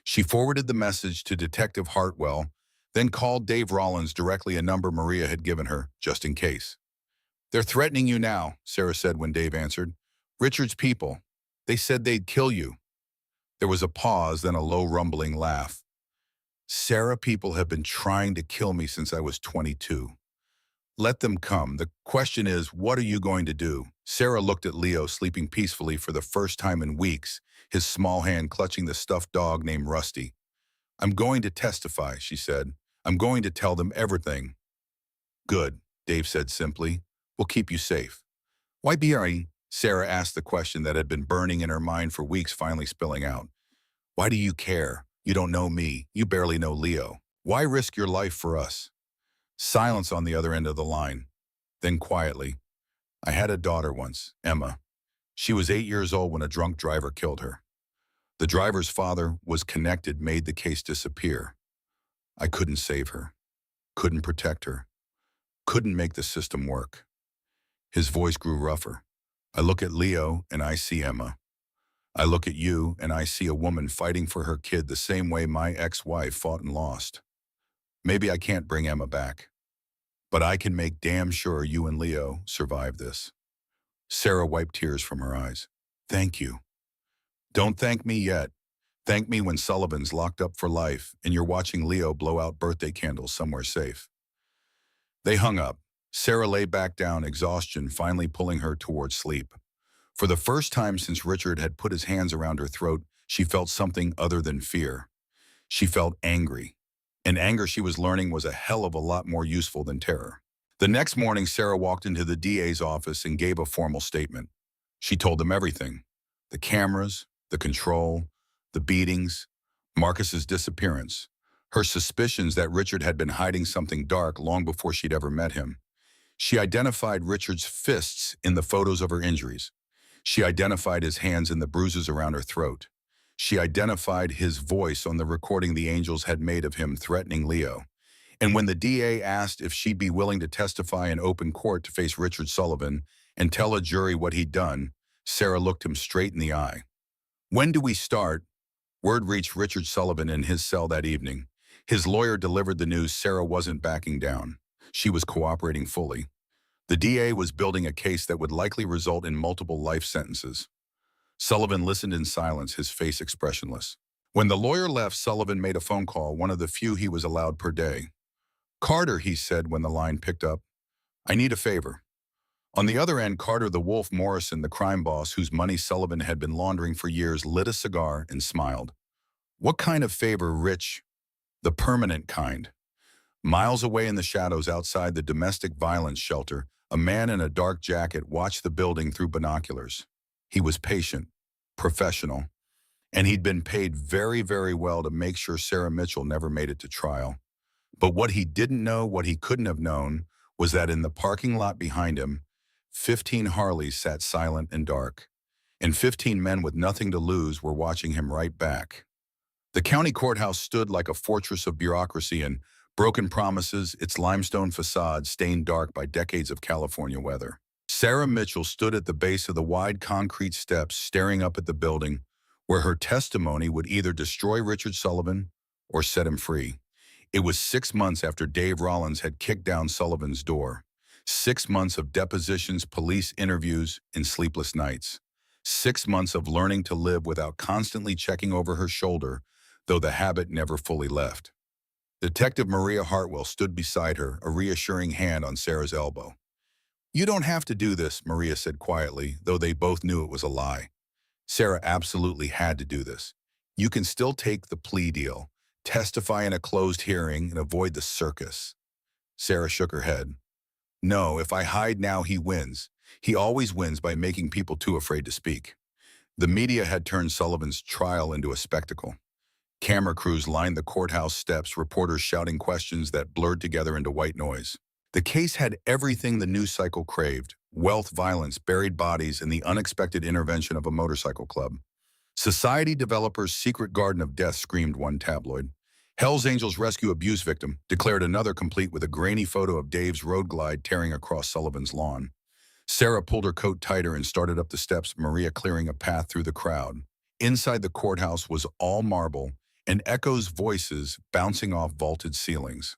She forwarded the message to Detective Hartwell, then called Dave Rollins directly, a number Maria had given her, just in case. "They're threatening you now," Sarah said when Dave answered. "Richard's people. They said they'd kill you." There was a pause, then a low rumbling laugh. "Sarah, people have been trying to kill me since I was 22. Let them come. The question is, what are you going to do?" Sarah looked at Leo, sleeping peacefully for the first time in weeks, his small hand clutching the stuffed dog named Rusty. "I'm going to testify," she said. "I'm going to tell them everything." "Good," Dave said simply. "We'll keep you safe." "Why be I?" Sarah asked, the question that had been burning in her mind for weeks finally spilling out. "Why do you care? You don't know me. You barely know Leo." Why risk your life for us? Silence on the other end of the line. Then quietly, I had a daughter once, Emma. She was 8 years old when a drunk driver killed her. The driver's father was connected, made the case disappear. I couldn't save her, couldn't protect her, couldn't make the system work. His voice grew rougher. I look at Leo and I see Emma. I look at you and I see a woman fighting for her kid the same way my ex-wife fought and lost. Maybe I can't bring Emma back, but I can make damn sure you and Leo survive this. Sarah wiped tears from her eyes. Thank you. Don't thank me yet. Thank me when Sullivan's locked up for life and you're watching Leo blow out birthday candles somewhere safe. They hung up. Sarah lay back down, exhaustion finally pulling her towards sleep. For the first time since Richard had put his hands around her throat, she felt something other than fear. She felt angry. And anger, she was learning, was a hell of a lot more useful than terror. The next morning, Sarah walked into the DA's office and gave a formal statement. She told them everything. The cameras, the control, the beatings, Marcus's disappearance, her suspicions that Richard had been hiding something dark long before she'd ever met him. She identified Richard's fists in the photos of her injuries. She identified his hands in the bruises around her throat. She identified his voice on the recording the angels had made of him threatening Leo. And when the DA asked if she'd be willing to testify in open court to face Richard Sullivan and tell a jury what he'd done, Sarah looked him straight in the eye. When do we start? Word reached Richard Sullivan in his cell that evening. His lawyer delivered the news. Sarah wasn't backing down. She was cooperating fully. The DA was building a case that would likely result in multiple life sentences. Sullivan listened in silence, his face expressionless. When the lawyer left, Sullivan made a phone call, one of the few he was allowed per day. Carter, he said when the line picked up, I need a favor. On the other end, Carter, the Wolf Morrison, the crime boss whose money Sullivan had been laundering for years, lit a cigar and smiled. What kind of favor, Rich? The permanent kind. Miles away in the shadows outside the domestic violence shelter, a man in a dark jacket watched the building through binoculars. He was patient, professional, and he'd been paid very, very well to make sure Sarah Mitchell never made it to trial. But what he didn't know, what he couldn't have known, was that in the parking lot behind him, 15 Harleys sat silent and dark, and 15 men with nothing to lose were watching him right back. The county courthouse stood like a fortress of bureaucracy and broken promises, its limestone facade stained dark by decades of California weather. Sarah Mitchell stood at the base of the wide concrete steps, staring up at the building, where her testimony would either destroy Richard Sullivan or set him free. It was 6 months after Dave Rollins had kicked down Sullivan's door. 6 months of depositions, police interviews, and sleepless nights. 6 months of learning to live without constantly checking over her shoulder, though the habit never fully left. Detective Maria Hartwell stood beside her, a reassuring hand on Sarah's elbow. You don't have to do this, Maria said quietly, though they both knew it was a lie. Sarah absolutely had to do this. You can still take the plea deal, testify in a closed hearing, and avoid the circus. Sarah shook her head. No, if I hide now, he wins. He always wins by making people too afraid to speak. The media had turned Sullivan's trial into a spectacle. Camera crews lined the courthouse steps, reporters shouting questions that blurred together into white noise. The case had everything the news cycle craved: wealth, violence, buried bodies, and the unexpected intervention of a motorcycle club. Society Developers' Secret Garden of Death, screamed one tabloid. Hell's Angels rescue abuse victim, declared another, complete with a grainy photo of Dave's road glide tearing across Sullivan's lawn. Sarah pulled her coat tighter and started up the steps, Maria clearing a path through the crowd. Inside the courthouse was all marble, and echoes, voices bouncing off vaulted ceilings.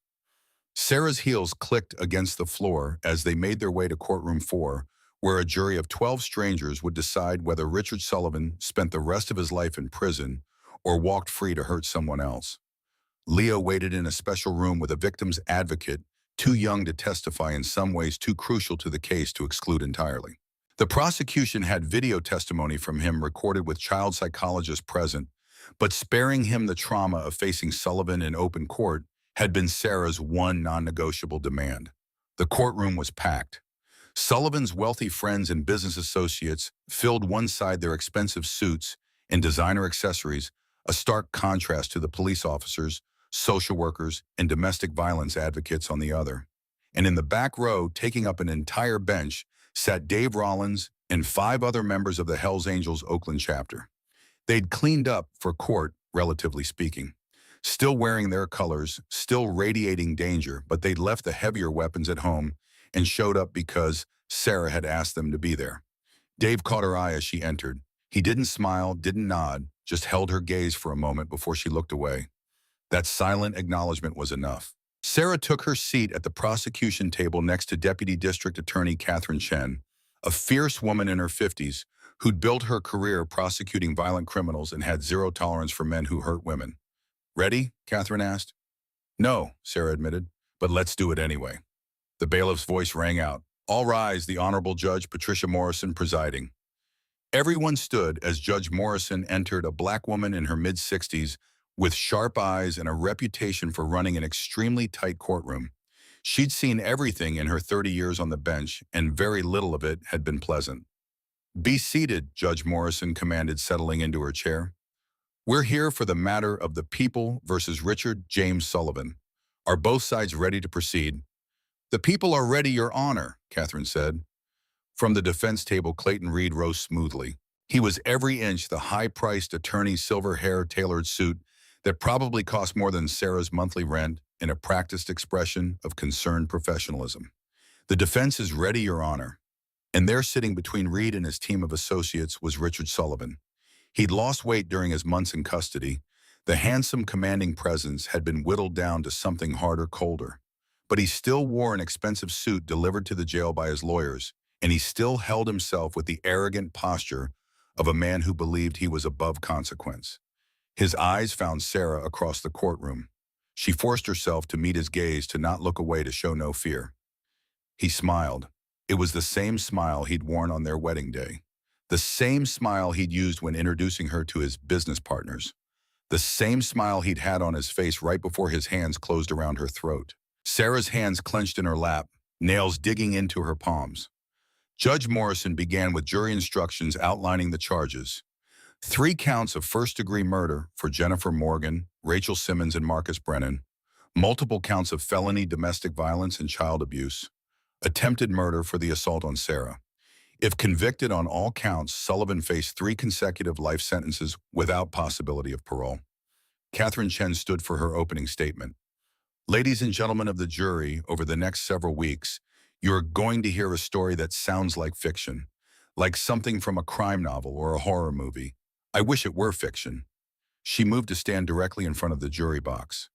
Sarah's heels clicked against the floor as they made their way to courtroom 4, where a jury of 12 strangers would decide whether Richard Sullivan spent the rest of his life in prison or walked free to hurt someone else. Leo waited in a special room with a victim's advocate, too young to testify, in some ways too crucial to the case to exclude entirely. The prosecution had video testimony from him recorded with child psychologists present, but sparing him the trauma of facing Sullivan in open court had been Sarah's one non-negotiable demand. The courtroom was packed. Sullivan's wealthy friends and business associates filled one side, their expensive suits and designer accessories, a stark contrast to the police officers, social workers, and domestic violence advocates on the other. And in the back row, taking up an entire bench, sat Dave Rollins and 5 other members of the Hells Angels Oakland chapter. They'd cleaned up for court, relatively speaking. Still wearing their colors, still radiating danger, but they'd left the heavier weapons at home and showed up because Sarah had asked them to be there. Dave caught her eye as she entered. He didn't smile, didn't nod, just held her gaze for a moment before she looked away. That silent acknowledgement was enough. Sarah took her seat at the prosecution table next to Deputy District Attorney Catherine Chen, a fierce woman in her 50s who'd built her career prosecuting violent criminals and had zero tolerance for men who hurt women. "Ready?" Catherine asked. "No," Sarah admitted, "but let's do it anyway." The bailiff's voice rang out. "All rise, the Honorable Judge Patricia Morrison presiding." Everyone stood as Judge Morrison entered, a black woman in her mid-60s with sharp eyes and a reputation for running an extremely tight courtroom. She'd seen everything in her 30 years on the bench, and very little of it had been pleasant. "Be seated," Judge Morrison commanded, settling into her chair. "We're here for the matter of the People versus Richard James Sullivan. Are both sides ready to proceed?" "The people are ready, Your Honor," Catherine said. From the defense table, Clayton Reed rose smoothly. He was every inch the high-priced attorney's silver-hair tailored suit that probably cost more than Sarah's monthly rent, in a practiced expression of concerned professionalism. "The defense is ready, Your Honor." And there, sitting between Reed and his team of associates, was Richard Sullivan. He'd lost weight during his months in custody. The handsome, commanding presence had been whittled down to something harder, colder. But he still wore an expensive suit delivered to the jail by his lawyers, and he still held himself with the arrogant posture of a man who believed he was above consequence. His eyes found Sarah across the courtroom. She forced herself to meet his gaze, to not look away, to show no fear. He smiled. It was the same smile he'd worn on their wedding day. The same smile he'd used when introducing her to his business partners. The same smile he'd had on his face right before his hands closed around her throat. Sarah's hands clenched in her lap, nails digging into her palms. Judge Morrison began with jury instructions outlining the charges. 3 counts of first-degree murder for Jennifer Morgan, Rachel Simmons, and Marcus Brennan. Multiple counts of felony domestic violence and child abuse. Attempted murder for the assault on Sarah. If convicted on all counts, Sullivan faced 3 consecutive life sentences without possibility of parole. Catherine Chen stood for her opening statement. "Ladies and gentlemen of the jury, over the next several weeks, you're going to hear a story that sounds like fiction, like something from a crime novel or a horror movie. I wish it were fiction." She moved to stand directly in front of the jury box.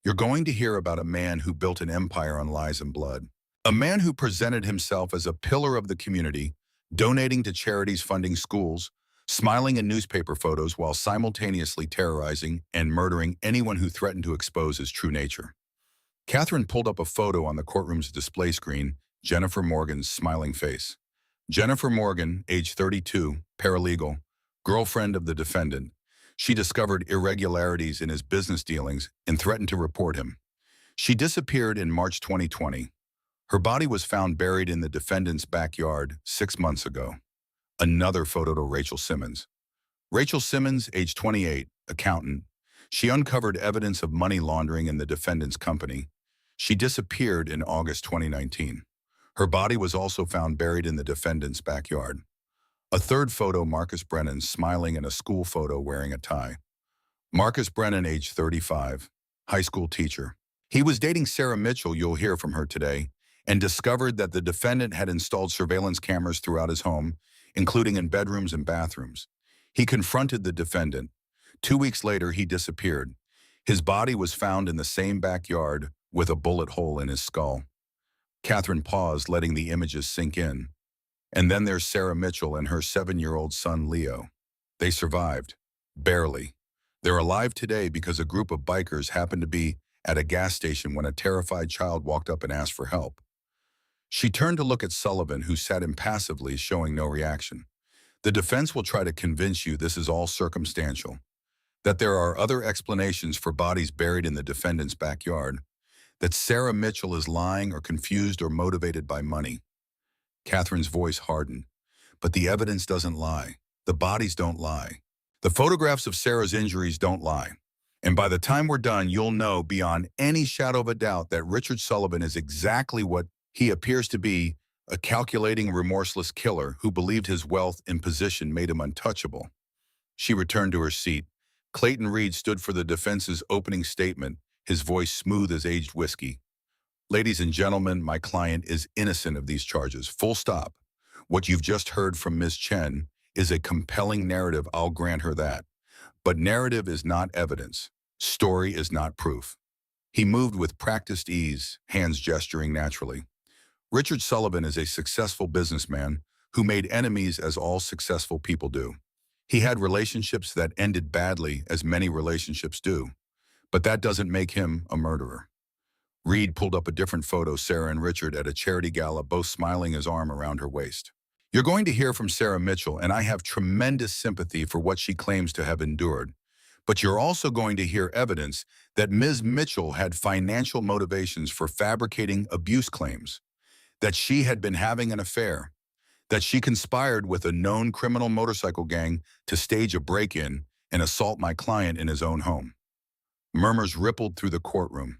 "You're going to hear about a man who built an empire on lies and blood. A man who presented himself as a pillar of the community, donating to charities, funding schools, smiling in newspaper photos while simultaneously terrorizing and murdering anyone who threatened to expose his true nature." Catherine pulled up a photo on the courtroom's display screen, Jennifer Morgan's smiling face. Jennifer Morgan, age 32, paralegal, girlfriend of the defendant. She discovered irregularities in his business dealings and threatened to report him. She disappeared in March 2020. Her body was found buried in the defendant's backyard 6 months ago. Another photo to Rachel Simmons. Rachel Simmons, age 28, accountant. She uncovered evidence of money laundering in the defendant's company. She disappeared in August 2019. Her body was also found buried in the defendant's backyard. A third photo, Marcus Brennan, smiling in a school photo wearing a tie. Marcus Brennan, age 35, high school teacher. He was dating Sarah Mitchell, you'll hear from her today, and discovered that the defendant had installed surveillance cameras throughout his home, including in bedrooms and bathrooms. He confronted the defendant. 2 weeks later, he disappeared. His body was found in the same backyard with a bullet hole in his skull. Catherine paused, letting the images sink in. And then there's Sarah Mitchell and her 7-year-old son, Leo. They survived. Barely. They're alive today because a group of bikers happened to be at a gas station when a terrified child walked up and asked for help. She turned to look at Sullivan, who sat impassively, showing no reaction. The defense will try to convince you this is all circumstantial, that there are other explanations for bodies buried in the defendant's backyard, that Sarah Mitchell is lying or confused or motivated by money. Catherine's voice hardened. But the evidence doesn't lie. The bodies don't lie. The photographs of Sarah's injuries don't lie. And by the time we're done, you'll know beyond any shadow of a doubt that Richard Sullivan is exactly what he appears to be, a calculating, remorseless killer who believed his wealth and position made him untouchable. She returned to her seat. Clayton Reed stood for the defense's opening statement, his voice smooth as aged whiskey. Ladies and gentlemen, my client is innocent of these charges. Full stop. What you've just heard from Ms. Chen is a compelling narrative, I'll grant her that. But narrative is not evidence. Story is not proof. He moved with practiced ease, hands gesturing naturally. Richard Sullivan is a successful businessman who made enemies as all successful people do. He had relationships that ended badly, as many relationships do. But that doesn't make him a murderer. Reed pulled up a different photo, Sarah and Richard at a charity gala, both smiling, his arm around her waist. You're going to hear from Sarah Mitchell, and I have tremendous sympathy for what she claims to have endured. But you're also going to hear evidence that Ms. Mitchell had financial motivations for fabricating abuse claims, that she had been having an affair, that she conspired with a known criminal motorcycle gang to stage a break-in and assault my client in his own home. Murmurs rippled through the courtroom.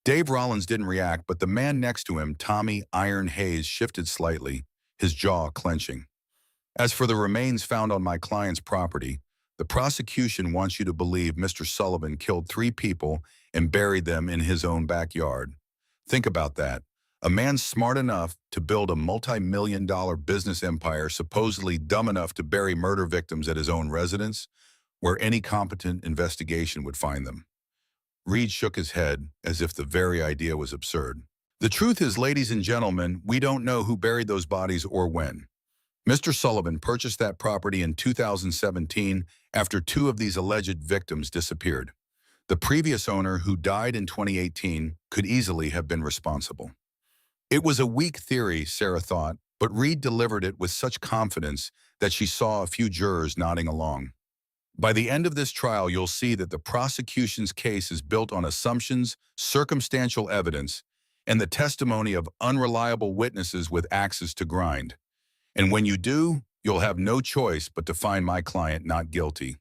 Dave Rollins didn't react, but the man next to him, Tommy Iron Hayes, shifted slightly, his jaw clenching. As for the remains found on my client's property, the prosecution wants you to believe Mr. Sullivan killed 3 people and buried them in his own backyard. Think about that. A man smart enough to build a multi-million-dollar business empire, supposedly dumb enough to bury murder victims at his own residence, where any competent investigation would find them. Reed shook his head as if the very idea was absurd. The truth is, ladies and gentlemen, we don't know who buried those bodies or when. Mr. Sullivan purchased that property in 2017 after 2 of these alleged victims disappeared. The previous owner, who died in 2018, could easily have been responsible. It was a weak theory, Sarah thought, but Reed delivered it with such confidence that she saw a few jurors nodding along. By the end of this trial, you'll see that the prosecution's case is built on assumptions, circumstantial evidence, and the testimony of unreliable witnesses with axes to grind. And when you do, you'll have no choice but to find my client not guilty.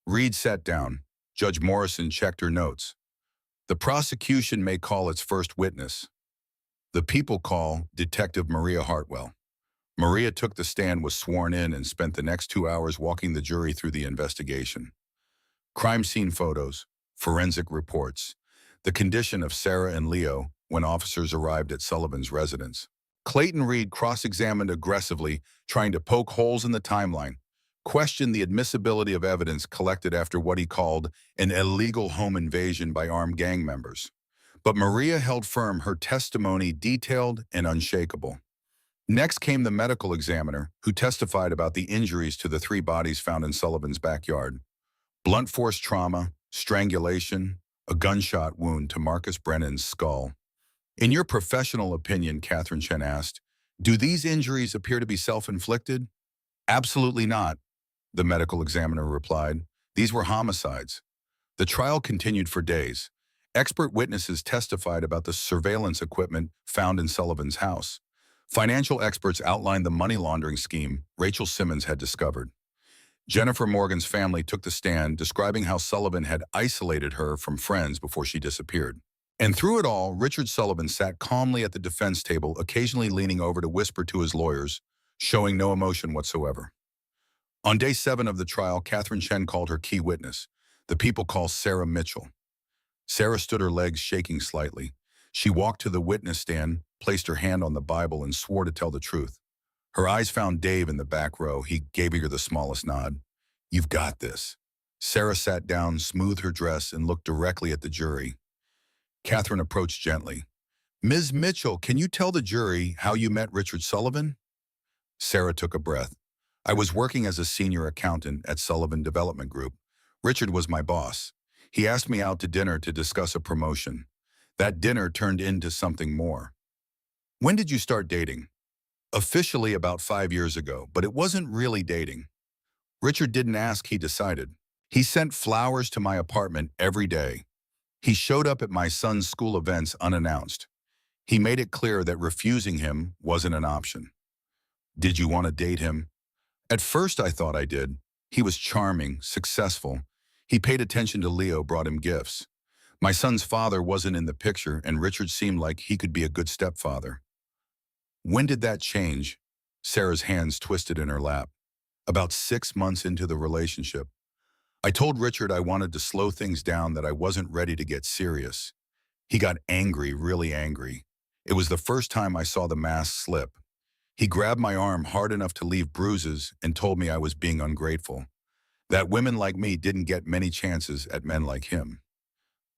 Reed sat down. Judge Morrison checked her notes. The prosecution may call its first witness. The people call Detective Maria Hartwell. Maria took the stand, was sworn in, and spent the next 2 hours walking the jury through the investigation. Crime scene photos, forensic reports, the condition of Sarah and Leo when officers arrived at Sullivan's residence. Clayton Reed cross-examined aggressively, trying to poke holes in the timeline, questioned the admissibility of evidence collected after what he called an illegal home invasion by armed gang members. But Maria held firm, her testimony detailed and unshakable. Next came the medical examiner, who testified about the injuries to the 3 bodies found in Sullivan's backyard. Blunt force trauma, strangulation, a gunshot wound to Marcus Brennan's skull. In your professional opinion, Catherine Chen asked, do these injuries appear to be self-inflicted? Absolutely not, the medical examiner replied. These were homicides. The trial continued for days. Expert witnesses testified about the surveillance equipment found in Sullivan's house. Financial experts outlined the money laundering scheme Rachel Simmons had discovered. Jennifer Morgan's family took the stand, describing how Sullivan had isolated her from friends before she disappeared. And through it all, Richard Sullivan sat calmly at the defense table, occasionally leaning over to whisper to his lawyers, showing no emotion whatsoever. On day 7 of the trial, Catherine Chen called her key witness, the people call Sarah Mitchell. Sarah stood, her legs shaking slightly. She walked to the witness stand, placed her hand on the Bible, and swore to tell the truth. Her eyes found Dave in the back row. He gave her the smallest nod. You've got this. Sarah sat down, smoothed her dress, and looked directly at the jury. Catherine approached gently. Ms. Mitchell, can you tell the jury how you met Richard Sullivan? Sarah took a breath. I was working as a senior accountant at Sullivan Development Group. Richard was my boss. He asked me out to dinner to discuss a promotion. That dinner turned into something more. When did you start dating? Officially about 5 years ago, but it wasn't really dating. Richard didn't ask, he decided. He sent flowers to my apartment every day. He showed up at my son's school events unannounced. He made it clear that refusing him wasn't an option. Did you want to date him? At first I thought I did. He was charming, successful. He paid attention to Leo, brought him gifts. My son's father wasn't in the picture, and Richard seemed like he could be a good stepfather. When did that change? Sarah's hands twisted in her lap. About 6 months into the relationship. I told Richard I wanted to slow things down, that I wasn't ready to get serious. He got angry, really angry. It was the first time I saw the mask slip. He grabbed my arm hard enough to leave bruises and told me I was being ungrateful. That women like me didn't get many chances at men like him.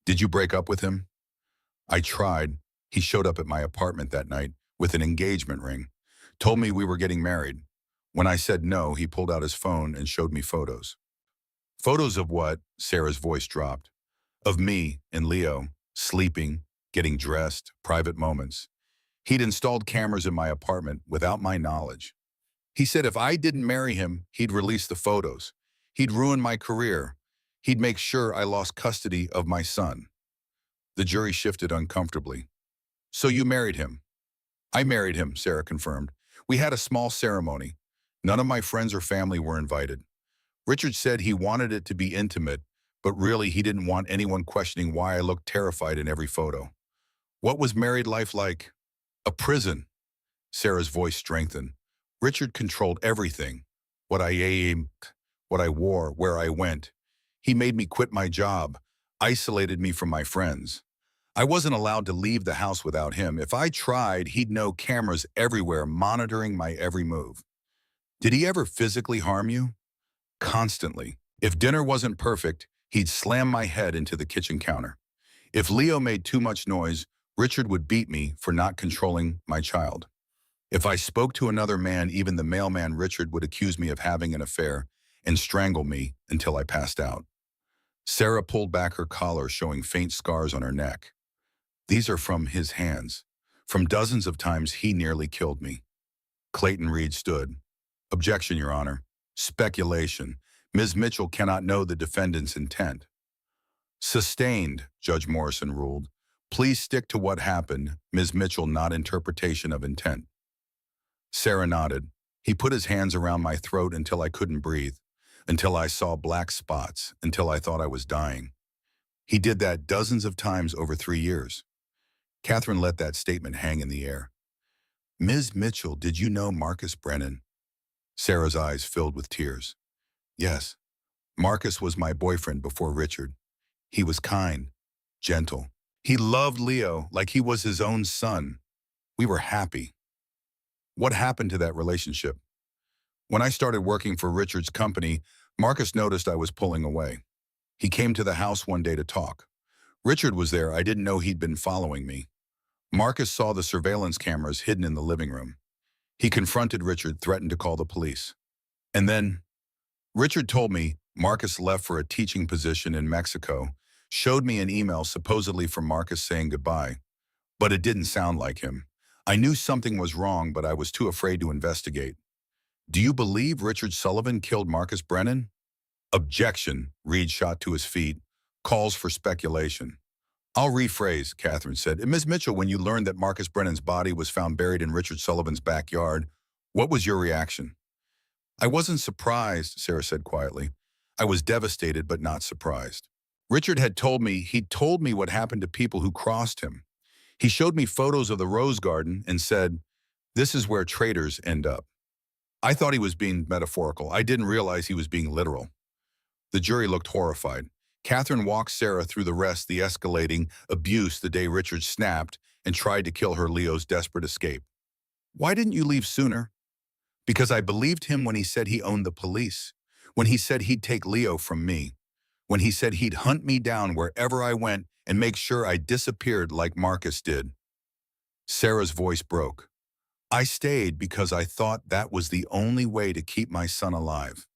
Did you break up with him? I tried. He showed up at my apartment that night with an engagement ring. Told me we were getting married. When I said no, he pulled out his phone and showed me photos. Photos of what? Sarah's voice dropped. Of me and Leo, sleeping, getting dressed, private moments. He'd installed cameras in my apartment without my knowledge. He said if I didn't marry him, he'd release the photos. He'd ruin my career. He'd make sure I lost custody of my son. The jury shifted uncomfortably. So you married him? I married him, Sarah confirmed. We had a small ceremony. None of my friends or family were invited. Richard said he wanted it to be intimate, but really he didn't want anyone questioning why I looked terrified in every photo. What was married life like? A prison. Sarah's voice strengthened. Richard controlled everything. What I ate, what I wore, where I went. He made me quit my job, isolated me from my friends. I wasn't allowed to leave the house without him. If I tried, he'd know cameras everywhere monitoring my every move. Did he ever physically harm you? Constantly. If dinner wasn't perfect, he'd slam my head into the kitchen counter. If Leo made too much noise, Richard would beat me for not controlling my child. If I spoke to another man, even the mailman Richard would accuse me of having an affair and strangle me until I passed out. Sarah pulled back her collar, showing faint scars on her neck. These are from his hands. From dozens of times he nearly killed me. Clayton Reed stood. Objection, Your Honor. Speculation. Ms. Mitchell cannot know the defendant's intent. Sustained, Judge Morrison ruled. Please stick to what happened, Ms. Mitchell, not interpretation of intent. Sarah nodded. He put his hands around my throat until I couldn't breathe, until I saw black spots, until I thought I was dying. He did that dozens of times over 3 years. Catherine let that statement hang in the air. Ms. Mitchell, did you know Marcus Brennan? Sarah's eyes filled with tears. Yes. Marcus was my boyfriend before Richard. He was kind, gentle. He loved Leo like he was his own son. We were happy. What happened to that relationship? When I started working for Richard's company, Marcus noticed I was pulling away. He came to the house one day to talk. Richard was there. I didn't know he'd been following me. Marcus saw the surveillance cameras hidden in the living room. He confronted Richard, threatened to call the police. And then, Richard told me Marcus left for a teaching position in Mexico, showed me an email supposedly from Marcus saying goodbye, but it didn't sound like him. I knew something was wrong, but I was too afraid to investigate. Do you believe Richard Sullivan killed Marcus Brennan? Objection, Reed shot to his feet. Calls for speculation. I'll rephrase, Catherine said. Ms. Mitchell, when you learned that Marcus Brennan's body was found buried in Richard Sullivan's backyard, what was your reaction? I wasn't surprised, Sarah said quietly. I was devastated but not surprised. Richard had told me, he'd told me what happened to people who crossed him. He showed me photos of the rose garden and said, this is where traitors end up. I thought he was being metaphorical. I didn't realize he was being literal. The jury looked horrified. Catherine walked Sarah through the rest, the escalating abuse the day Richard snapped and tried to kill her, Leo's desperate escape. Why didn't you leave sooner? Because I believed him when he said he owned the police, when he said he'd take Leo from me, when he said he'd hunt me down wherever I went and make sure I disappeared like Marcus did. Sarah's voice broke. I stayed because I thought that was the only way to keep my son alive.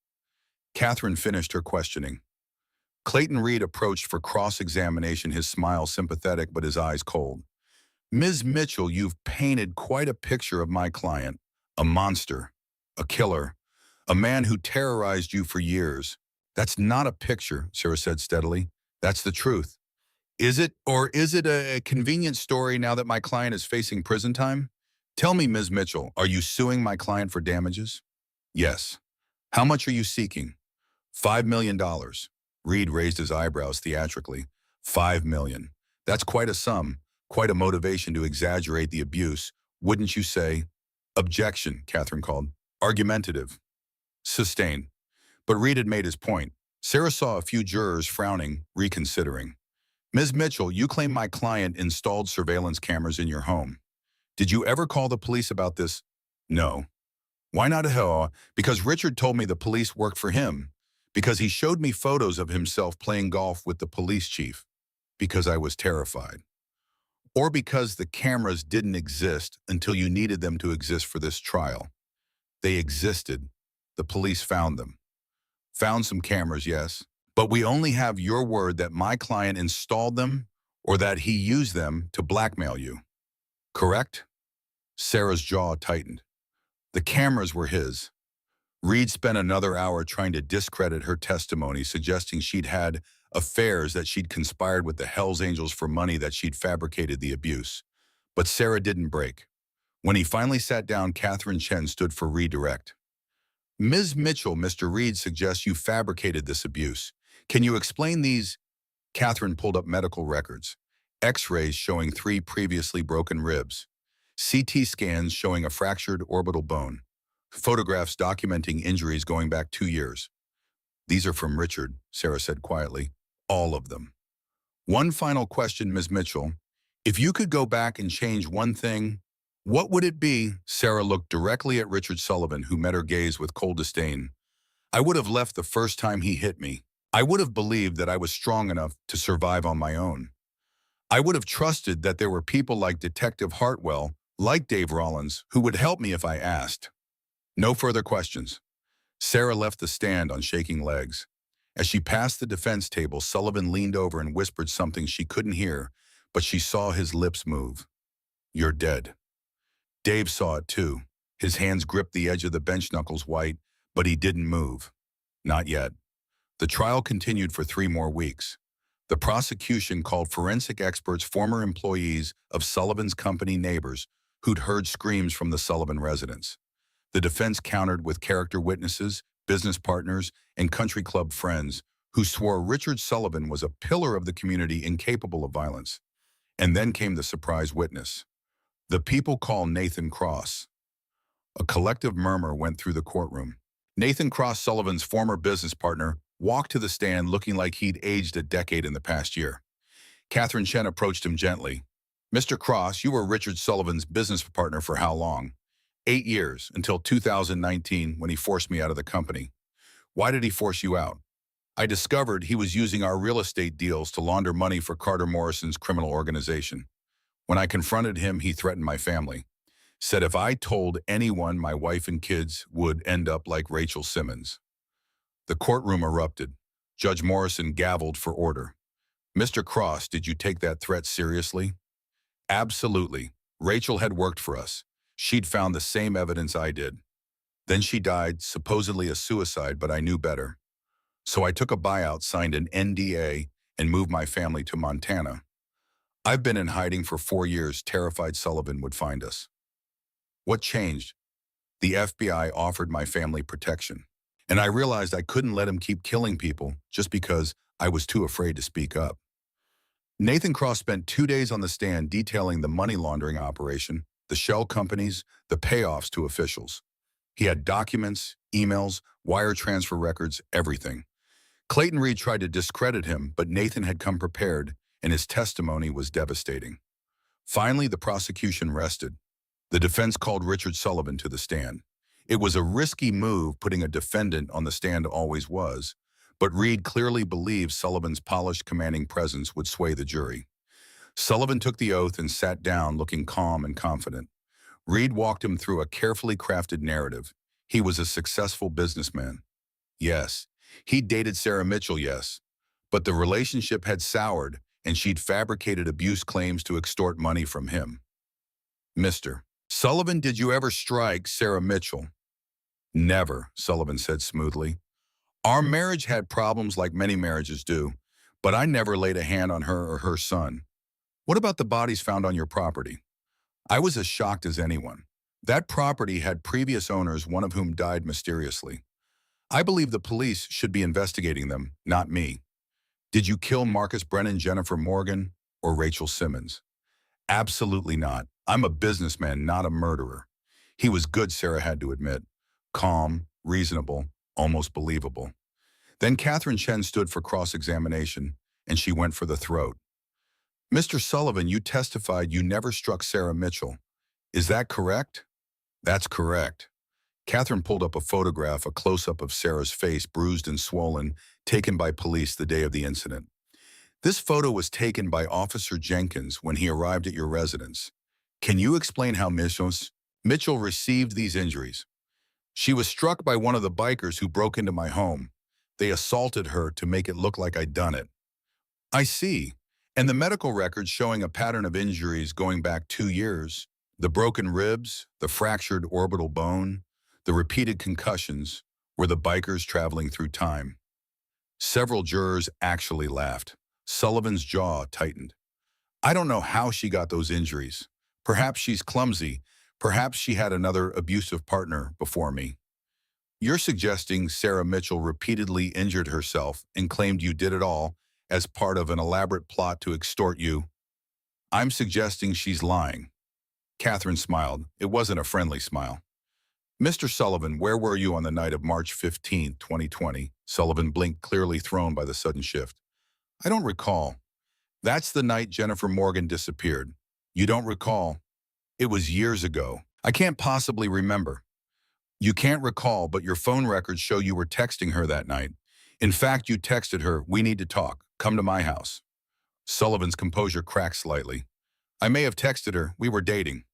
Catherine finished her questioning. Clayton Reed approached for cross-examination, his smile sympathetic but his eyes cold. Ms. Mitchell, you've painted quite a picture of my client. A monster, a killer, a man who terrorized you for years. That's not a picture, Sarah said steadily. That's the truth. Is it, or is it a convenient story now that my client is facing prison time? Tell me, Ms. Mitchell, are you suing my client for damages? Yes. How much are you seeking? $5 million. Reed raised his eyebrows theatrically. 5 million. That's quite a sum, quite a motivation to exaggerate the abuse, wouldn't you say? Objection, Catherine called. Argumentative. Sustained. But Reed had made his point. Sarah saw a few jurors frowning, reconsidering. Ms. Mitchell, you claim my client installed surveillance cameras in your home. Did you ever call the police about this? No. Why not? Because Richard told me the police worked for him. Because he showed me photos of himself playing golf with the police chief. Because I was terrified. Or because the cameras didn't exist until you needed them to exist for this trial. They existed. The police found them. Found some cameras, yes. But we only have your word that my client installed them or that he used them to blackmail you. Correct? Sarah's jaw tightened. The cameras were his. Reed spent another hour trying to discredit her testimony, suggesting she'd had affairs, that she'd conspired with the Hells Angels for money, that she'd fabricated the abuse. But Sarah didn't break. When he finally sat down, Catherine Chen stood for redirect. Ms. Mitchell, Mr. Reed suggests you fabricated this abuse. Can you explain these? Catherine pulled up medical records. X-rays showing 3 previously broken ribs. CT scans showing a fractured orbital bone. Photographs documenting injuries going back 2 years. These are from Richard, Sarah said quietly. All of them. One final question, Ms. Mitchell. If you could go back and change one thing, what would it be? Sarah looked directly at Richard Sullivan, who met her gaze with cold disdain. I would have left the first time he hit me. I would have believed that I was strong enough to survive on my own. I would have trusted that there were people like Detective Hartwell, like Dave Rollins, who would help me if I asked. No further questions. Sarah left the stand on shaking legs. As she passed the defense table, Sullivan leaned over and whispered something she couldn't hear, but she saw his lips move. You're dead. Dave saw it too. His hands gripped the edge of the bench, knuckles white, but he didn't move. Not yet. The trial continued for 3 more weeks. The prosecution called forensic experts, former employees of Sullivan's company, neighbors who'd heard screams from the Sullivan residence. The defense countered with character witnesses, business partners, and country club friends who swore Richard Sullivan was a pillar of the community, incapable of violence. And then came the surprise witness. The people call Nathan Cross. A collective murmur went through the courtroom. Nathan Cross, Sullivan's former business partner, walked to the stand looking like he'd aged a decade in the past year. Catherine Chen approached him gently. Mr. Cross, you were Richard Sullivan's business partner for how long? 8 years, until 2019, when he forced me out of the company. Why did he force you out? I discovered he was using our real estate deals to launder money for Carter Morrison's criminal organization. When I confronted him, he threatened my family. Said if I told anyone, my wife and kids would end up like Rachel Simmons. The courtroom erupted. Judge Morrison gavelled for order. Mr. Cross, did you take that threat seriously? Absolutely. Rachel had worked for us. She'd found the same evidence I did. Then she died, supposedly a suicide, but I knew better. So I took a buyout, signed an NDA, and moved my family to Montana. I've been in hiding for 4 years, terrified Sullivan would find us. What changed? The FBI offered my family protection. And I realized I couldn't let him keep killing people just because I was too afraid to speak up. Nathan Cross spent 2 days on the stand detailing the money laundering operation, the shell companies, the payoffs to officials. He had documents, emails, wire transfer records, everything. Clayton Reed tried to discredit him, but Nathan had come prepared, and his testimony was devastating. Finally, the prosecution rested. The defense called Richard Sullivan to the stand. It was a risky move, putting a defendant on the stand always was, but Reed clearly believed Sullivan's polished, commanding presence would sway the jury. Sullivan took the oath and sat down, looking calm and confident. Reed walked him through a carefully crafted narrative. He was a successful businessman. Yes, he'd dated Sarah Mitchell, yes, but the relationship had soured, and she'd fabricated abuse claims to extort money from him. Mr. Sullivan, did you ever strike Sarah Mitchell? Never, Sullivan said smoothly. Our marriage had problems like many marriages do, but I never laid a hand on her or her son. What about the bodies found on your property? I was as shocked as anyone. That property had previous owners, one of whom died mysteriously. I believe the police should be investigating them, not me. Did you kill Marcus Brennan, Jennifer Morgan, or Rachel Simmons? Absolutely not. I'm a businessman, not a murderer. He was good, Sarah had to admit. Calm, reasonable, almost believable. Then Catherine Chen stood for cross-examination, and she went for the throat. Mr. Sullivan, you testified you never struck Sarah Mitchell. Is that correct? That's correct. Catherine pulled up a photograph, a close-up of Sarah's face, bruised and swollen, taken by police the day of the incident. This photo was taken by Officer Jenkins when he arrived at your residence. Can you explain how Mitchell received these injuries? She was struck by one of the bikers who broke into my home. They assaulted her to make it look like I'd done it. I see. And the medical records showing a pattern of injuries going back 2 years, the broken ribs, the fractured orbital bone, the repeated concussions, were the bikers traveling through time. Several jurors actually laughed. Sullivan's jaw tightened. I don't know how she got those injuries. Perhaps she's clumsy. Perhaps she had another abusive partner before me. You're suggesting Sarah Mitchell repeatedly injured herself and claimed you did it all as part of an elaborate plot to extort you. I'm suggesting she's lying. Catherine smiled. It wasn't a friendly smile. Mr. Sullivan, where were you on the night of March 15, 2020? Sullivan blinked, clearly thrown by the sudden shift. I don't recall. That's the night Jennifer Morgan disappeared. You don't recall? It was years ago. I can't possibly remember. You can't recall, but your phone records show you were texting her that night. In fact, you texted her, "We need to talk. Come to my house." Sullivan's composure cracked slightly. I may have texted her. We were dating.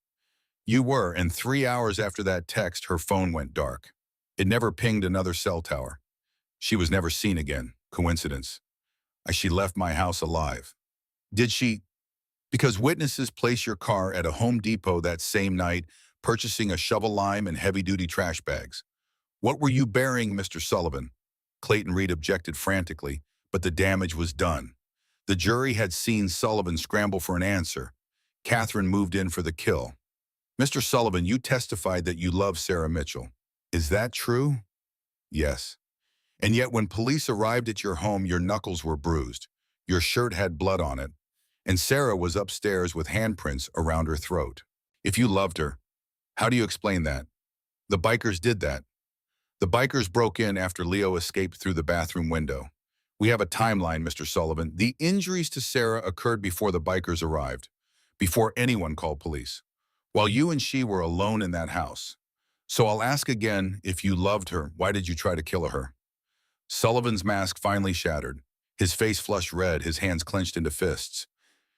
You were, and 3 hours after that text, her phone went dark. It never pinged another cell tower. She was never seen again. Coincidence. She left my house alive. Did she? Because witnesses place your car at a Home Depot that same night, purchasing a shovel lime and heavy-duty trash bags. What were you burying, Mr. Sullivan? Clayton Reed objected frantically, but the damage was done. The jury had seen Sullivan scramble for an answer. Catherine moved in for the kill. Mr. Sullivan, you testified that you love Sarah Mitchell. Is that true? Yes. And yet when police arrived at your home, your knuckles were bruised. Your shirt had blood on it. And Sarah was upstairs with handprints around her throat. If you loved her, how do you explain that? The bikers did that. The bikers broke in after Leo escaped through the bathroom window. We have a timeline, Mr. Sullivan. The injuries to Sarah occurred before the bikers arrived, before anyone called police, while you and she were alone in that house. So I'll ask again, if you loved her, why did you try to kill her? Sullivan's mask finally shattered. His face flushed red, his hands clenched into fists.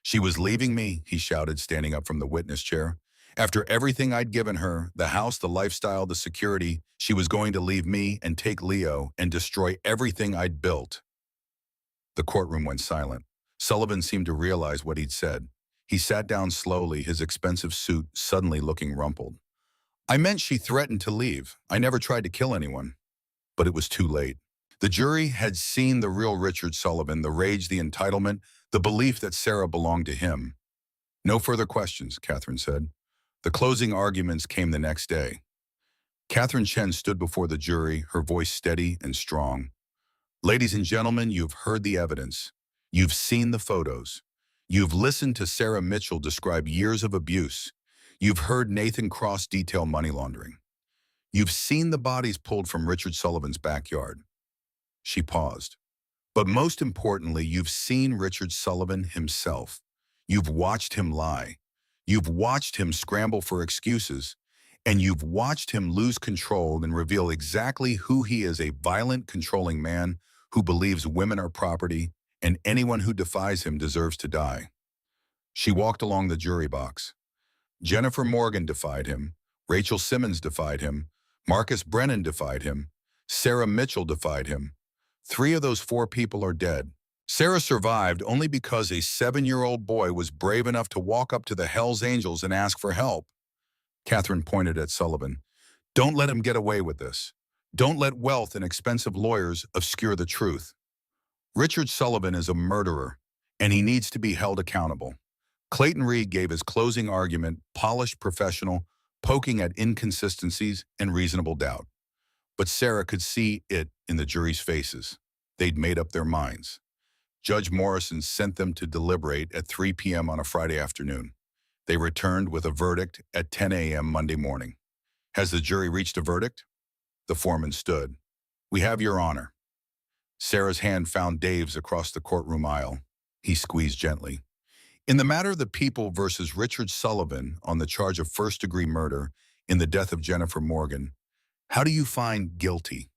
She was leaving me, he shouted, standing up from the witness chair. After everything I'd given her, the house, the lifestyle, the security, she was going to leave me and take Leo and destroy everything I'd built. The courtroom went silent. Sullivan seemed to realize what he'd said. He sat down slowly, his expensive suit suddenly looking rumpled. I meant she threatened to leave. I never tried to kill anyone. But it was too late. The jury had seen the real Richard Sullivan, the rage, the entitlement, the belief that Sarah belonged to him. No further questions, Catherine said. The closing arguments came the next day. Catherine Chen stood before the jury, her voice steady and strong. Ladies and gentlemen, you've heard the evidence. You've seen the photos. You've listened to Sarah Mitchell describe years of abuse. You've heard Nathan Cross detail money laundering. You've seen the bodies pulled from Richard Sullivan's backyard. She paused. But most importantly, you've seen Richard Sullivan himself. You've watched him lie. You've watched him scramble for excuses. And you've watched him lose control and reveal exactly who he is, a violent, controlling man who believes women are property and anyone who defies him deserves to die. She walked along the jury box. Jennifer Morgan defied him. Rachel Simmons defied him. Marcus Brennan defied him. Sarah Mitchell defied him. 3 of those 4 people are dead. Sarah survived only because a 7-year-old boy was brave enough to walk up to the Hells Angels and ask for help. Catherine pointed at Sullivan. Don't let him get away with this. Don't let wealth and expensive lawyers obscure the truth. Richard Sullivan is a murderer, and he needs to be held accountable. Clayton Reed gave his closing argument, polished, professional, poking at inconsistencies and reasonable doubt. But Sarah could see it in the jury's faces. They'd made up their minds. Judge Morrison sent them to deliberate at 3 p.m. on a Friday afternoon. They returned with a verdict at 10 a.m. Monday morning. Has the jury reached a verdict? The foreman stood. We have your honor. Sarah's hand found Dave's across the courtroom aisle. He squeezed gently. In the matter of the People versus Richard Sullivan on the charge of first-degree murder in the death of Jennifer Morgan, how do you find guilty?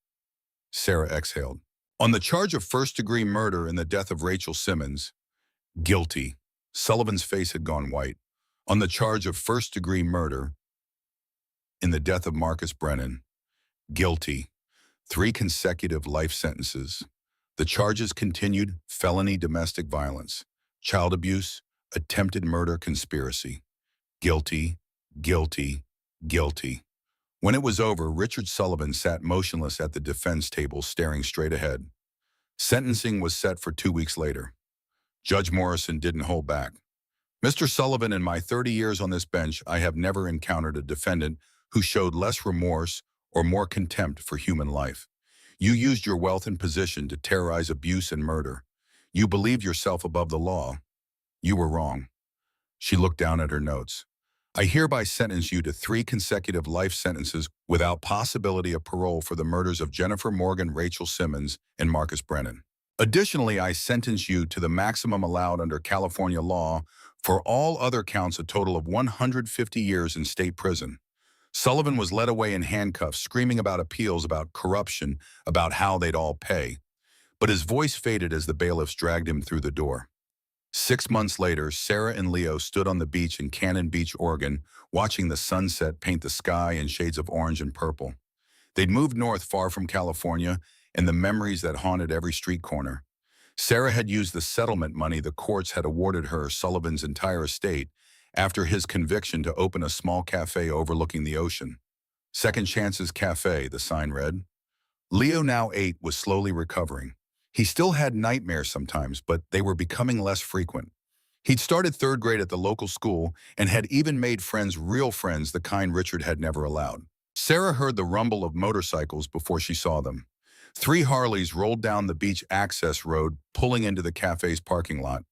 Sarah exhaled. On the charge of first-degree murder in the death of Rachel Simmons, guilty. Sullivan's face had gone white. On the charge of first-degree murder in the death of Marcus Brennan, guilty. 3 consecutive life sentences. The charges continued: felony domestic violence, child abuse, attempted murder conspiracy. Guilty, guilty, guilty. When it was over, Richard Sullivan sat motionless at the defense table, staring straight ahead. Sentencing was set for 2 weeks later. Judge Morrison didn't hold back. Mr. Sullivan, in my 30 years on this bench, I have never encountered a defendant who showed less remorse or more contempt for human life. You used your wealth and position to terrorize abuse and murder. You believed yourself above the law. You were wrong. She looked down at her notes. I hereby sentence you to 3 consecutive life sentences without possibility of parole for the murders of Jennifer Morgan, Rachel Simmons, and Marcus Brennan. Additionally, I sentence you to the maximum allowed under California law for all other counts, a total of 150 years in state prison. Sullivan was led away in handcuffs, screaming about appeals, about corruption, about how they'd all pay. But his voice faded as the bailiffs dragged him through the door. 6 months later, Sarah and Leo stood on the beach in Cannon Beach, Oregon, watching the sunset paint the sky in shades of orange and purple. They'd moved north far from California and the memories that haunted every street corner. Sarah had used the settlement money the courts had awarded her, Sullivan's entire estate, after his conviction, to open a small cafe overlooking the ocean. Second Chances Cafe, the sign read. Leo, now 8, was slowly recovering. He still had nightmares sometimes, but they were becoming less frequent. He'd started 3rd grade at the local school and had even made friends, real friends, the kind Richard had never allowed. Sarah heard the rumble of motorcycles before she saw them. 3 Harleys rolled down the beach access road, pulling into the cafe's parking lot.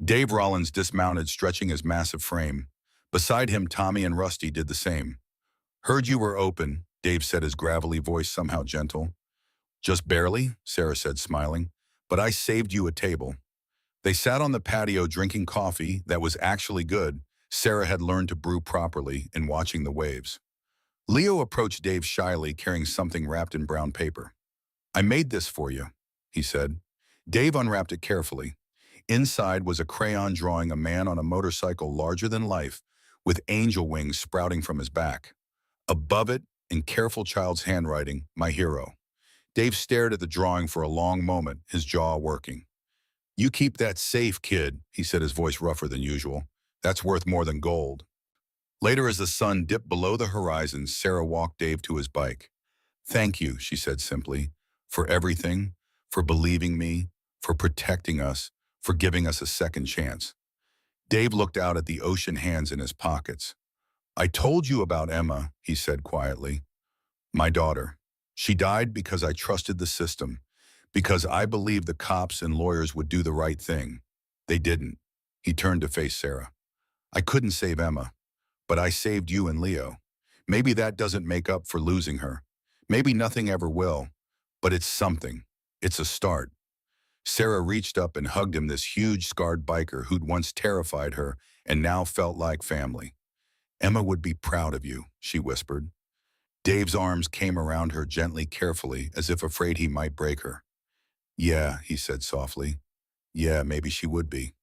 Dave Rollins dismounted, stretching his massive frame. Beside him, Tommy and Rusty did the same. Heard you were open, Dave said, his gravelly voice somehow gentle. Just barely, Sarah said, smiling, but I saved you a table. They sat on the patio drinking coffee that was actually good. Sarah had learned to brew properly, and watching the waves. Leo approached Dave shyly, carrying something wrapped in brown paper. I made this for you, he said. Dave unwrapped it carefully. Inside was a crayon drawing a man on a motorcycle larger than life, with angel wings sprouting from his back. Above it, in careful child's handwriting, my hero. Dave stared at the drawing for a long moment, his jaw working. You keep that safe, kid, he said, his voice rougher than usual. That's worth more than gold. Later, as the sun dipped below the horizon, Sarah walked Dave to his bike. Thank you, she said simply, for everything, for believing me, for protecting us, for giving us a second chance. Dave looked out at the ocean hands in his pockets. I told you about Emma, he said quietly. My daughter. She died because I trusted the system, because I believed the cops and lawyers would do the right thing. They didn't. He turned to face Sarah. I couldn't save Emma, but I saved you and Leo. Maybe that doesn't make up for losing her. Maybe nothing ever will, but it's something. It's a start. Sarah reached up and hugged him, this huge, scarred biker who'd once terrified her and now felt like family. Emma would be proud of you, she whispered. Dave's arms came around her gently, carefully, as if afraid he might break her. Yeah, he said softly. Yeah, maybe she would be.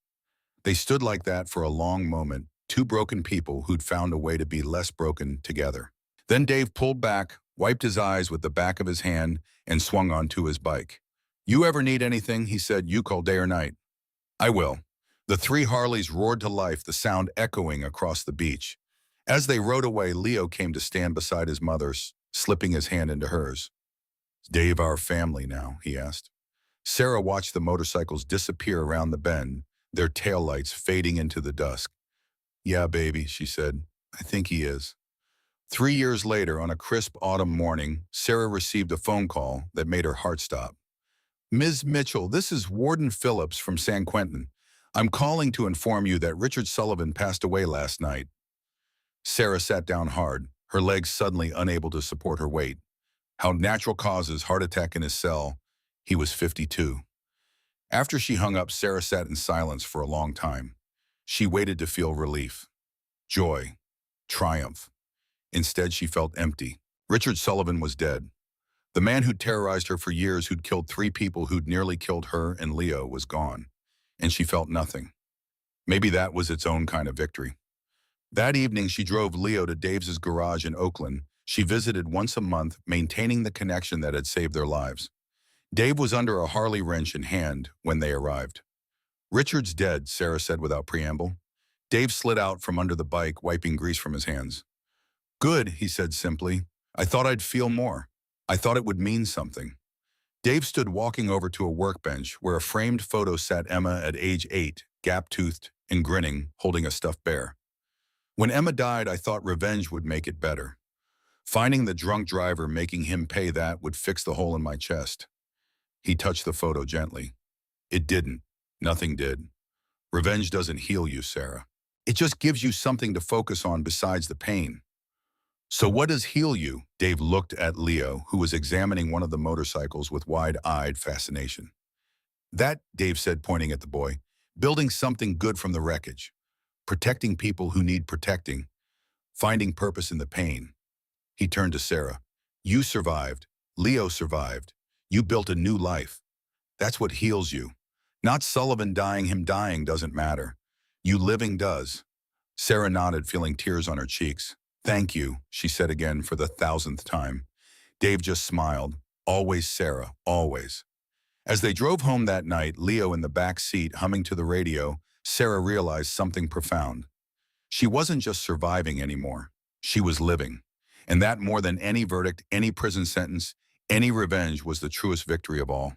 They stood like that for a long moment, 2 broken people who'd found a way to be less broken together. Then Dave pulled back, wiped his eyes with the back of his hand, and swung onto his bike. You ever need anything, he said, you call day or night. I will. The 3 Harleys roared to life, the sound echoing across the beach. As they rode away, Leo came to stand beside his mother, slipping his hand into hers. Is Dave our family now, he asked. Sarah watched the motorcycles disappear around the bend, their taillights fading into the dusk. Yeah, baby, she said. I think he is. 3 years later, on a crisp autumn morning, Sarah received a phone call that made her heart stop. Ms. Mitchell, this is Warden Phillips from San Quentin. I'm calling to inform you that Richard Sullivan passed away last night. Sarah sat down hard, her legs suddenly unable to support her weight. How natural causes, heart attack in his cell. He was 52. After she hung up, Sarah sat in silence for a long time. She waited to feel relief, joy, triumph. Instead, she felt empty. Richard Sullivan was dead. The man who'd terrorized her for years, who'd killed 3 people, who'd nearly killed her and Leo, was gone. And she felt nothing. Maybe that was its own kind of victory. That evening, she drove Leo to Dave's garage in Oakland. She visited once a month, maintaining the connection that had saved their lives. Dave was under a Harley wrench in hand when they arrived. Richard's dead, Sarah said without preamble. Dave slid out from under the bike, wiping grease from his hands. Good, he said simply. I thought I'd feel more. I thought it would mean something. Dave stood walking over to a workbench where a framed photo sat Emma at age 8, gap-toothed and grinning, holding a stuffed bear. When Emma died, I thought revenge would make it better. Finding the drunk driver, making him pay that, would fix the hole in my chest. He touched the photo gently. It didn't. Nothing did. Revenge doesn't heal you, Sarah. It just gives you something to focus on besides the pain. So what does heal you? Dave looked at Leo, who was examining one of the motorcycles with wide-eyed fascination. That, Dave said, pointing at the boy, building something good from the wreckage, protecting people who need protecting, finding purpose in the pain. He turned to Sarah. You survived. Leo survived. You built a new life. That's what heals you. Not Sullivan dying. Him dying doesn't matter. You living does. Sarah nodded, feeling tears on her cheeks. Thank you, she said again for the 1000th time. Dave just smiled. Always, Sarah, always. As they drove home that night, Leo in the back seat humming to the radio, Sarah realized something profound. She wasn't just surviving anymore. She was living. And that, more than any verdict, any prison sentence, any revenge, was the truest victory of all.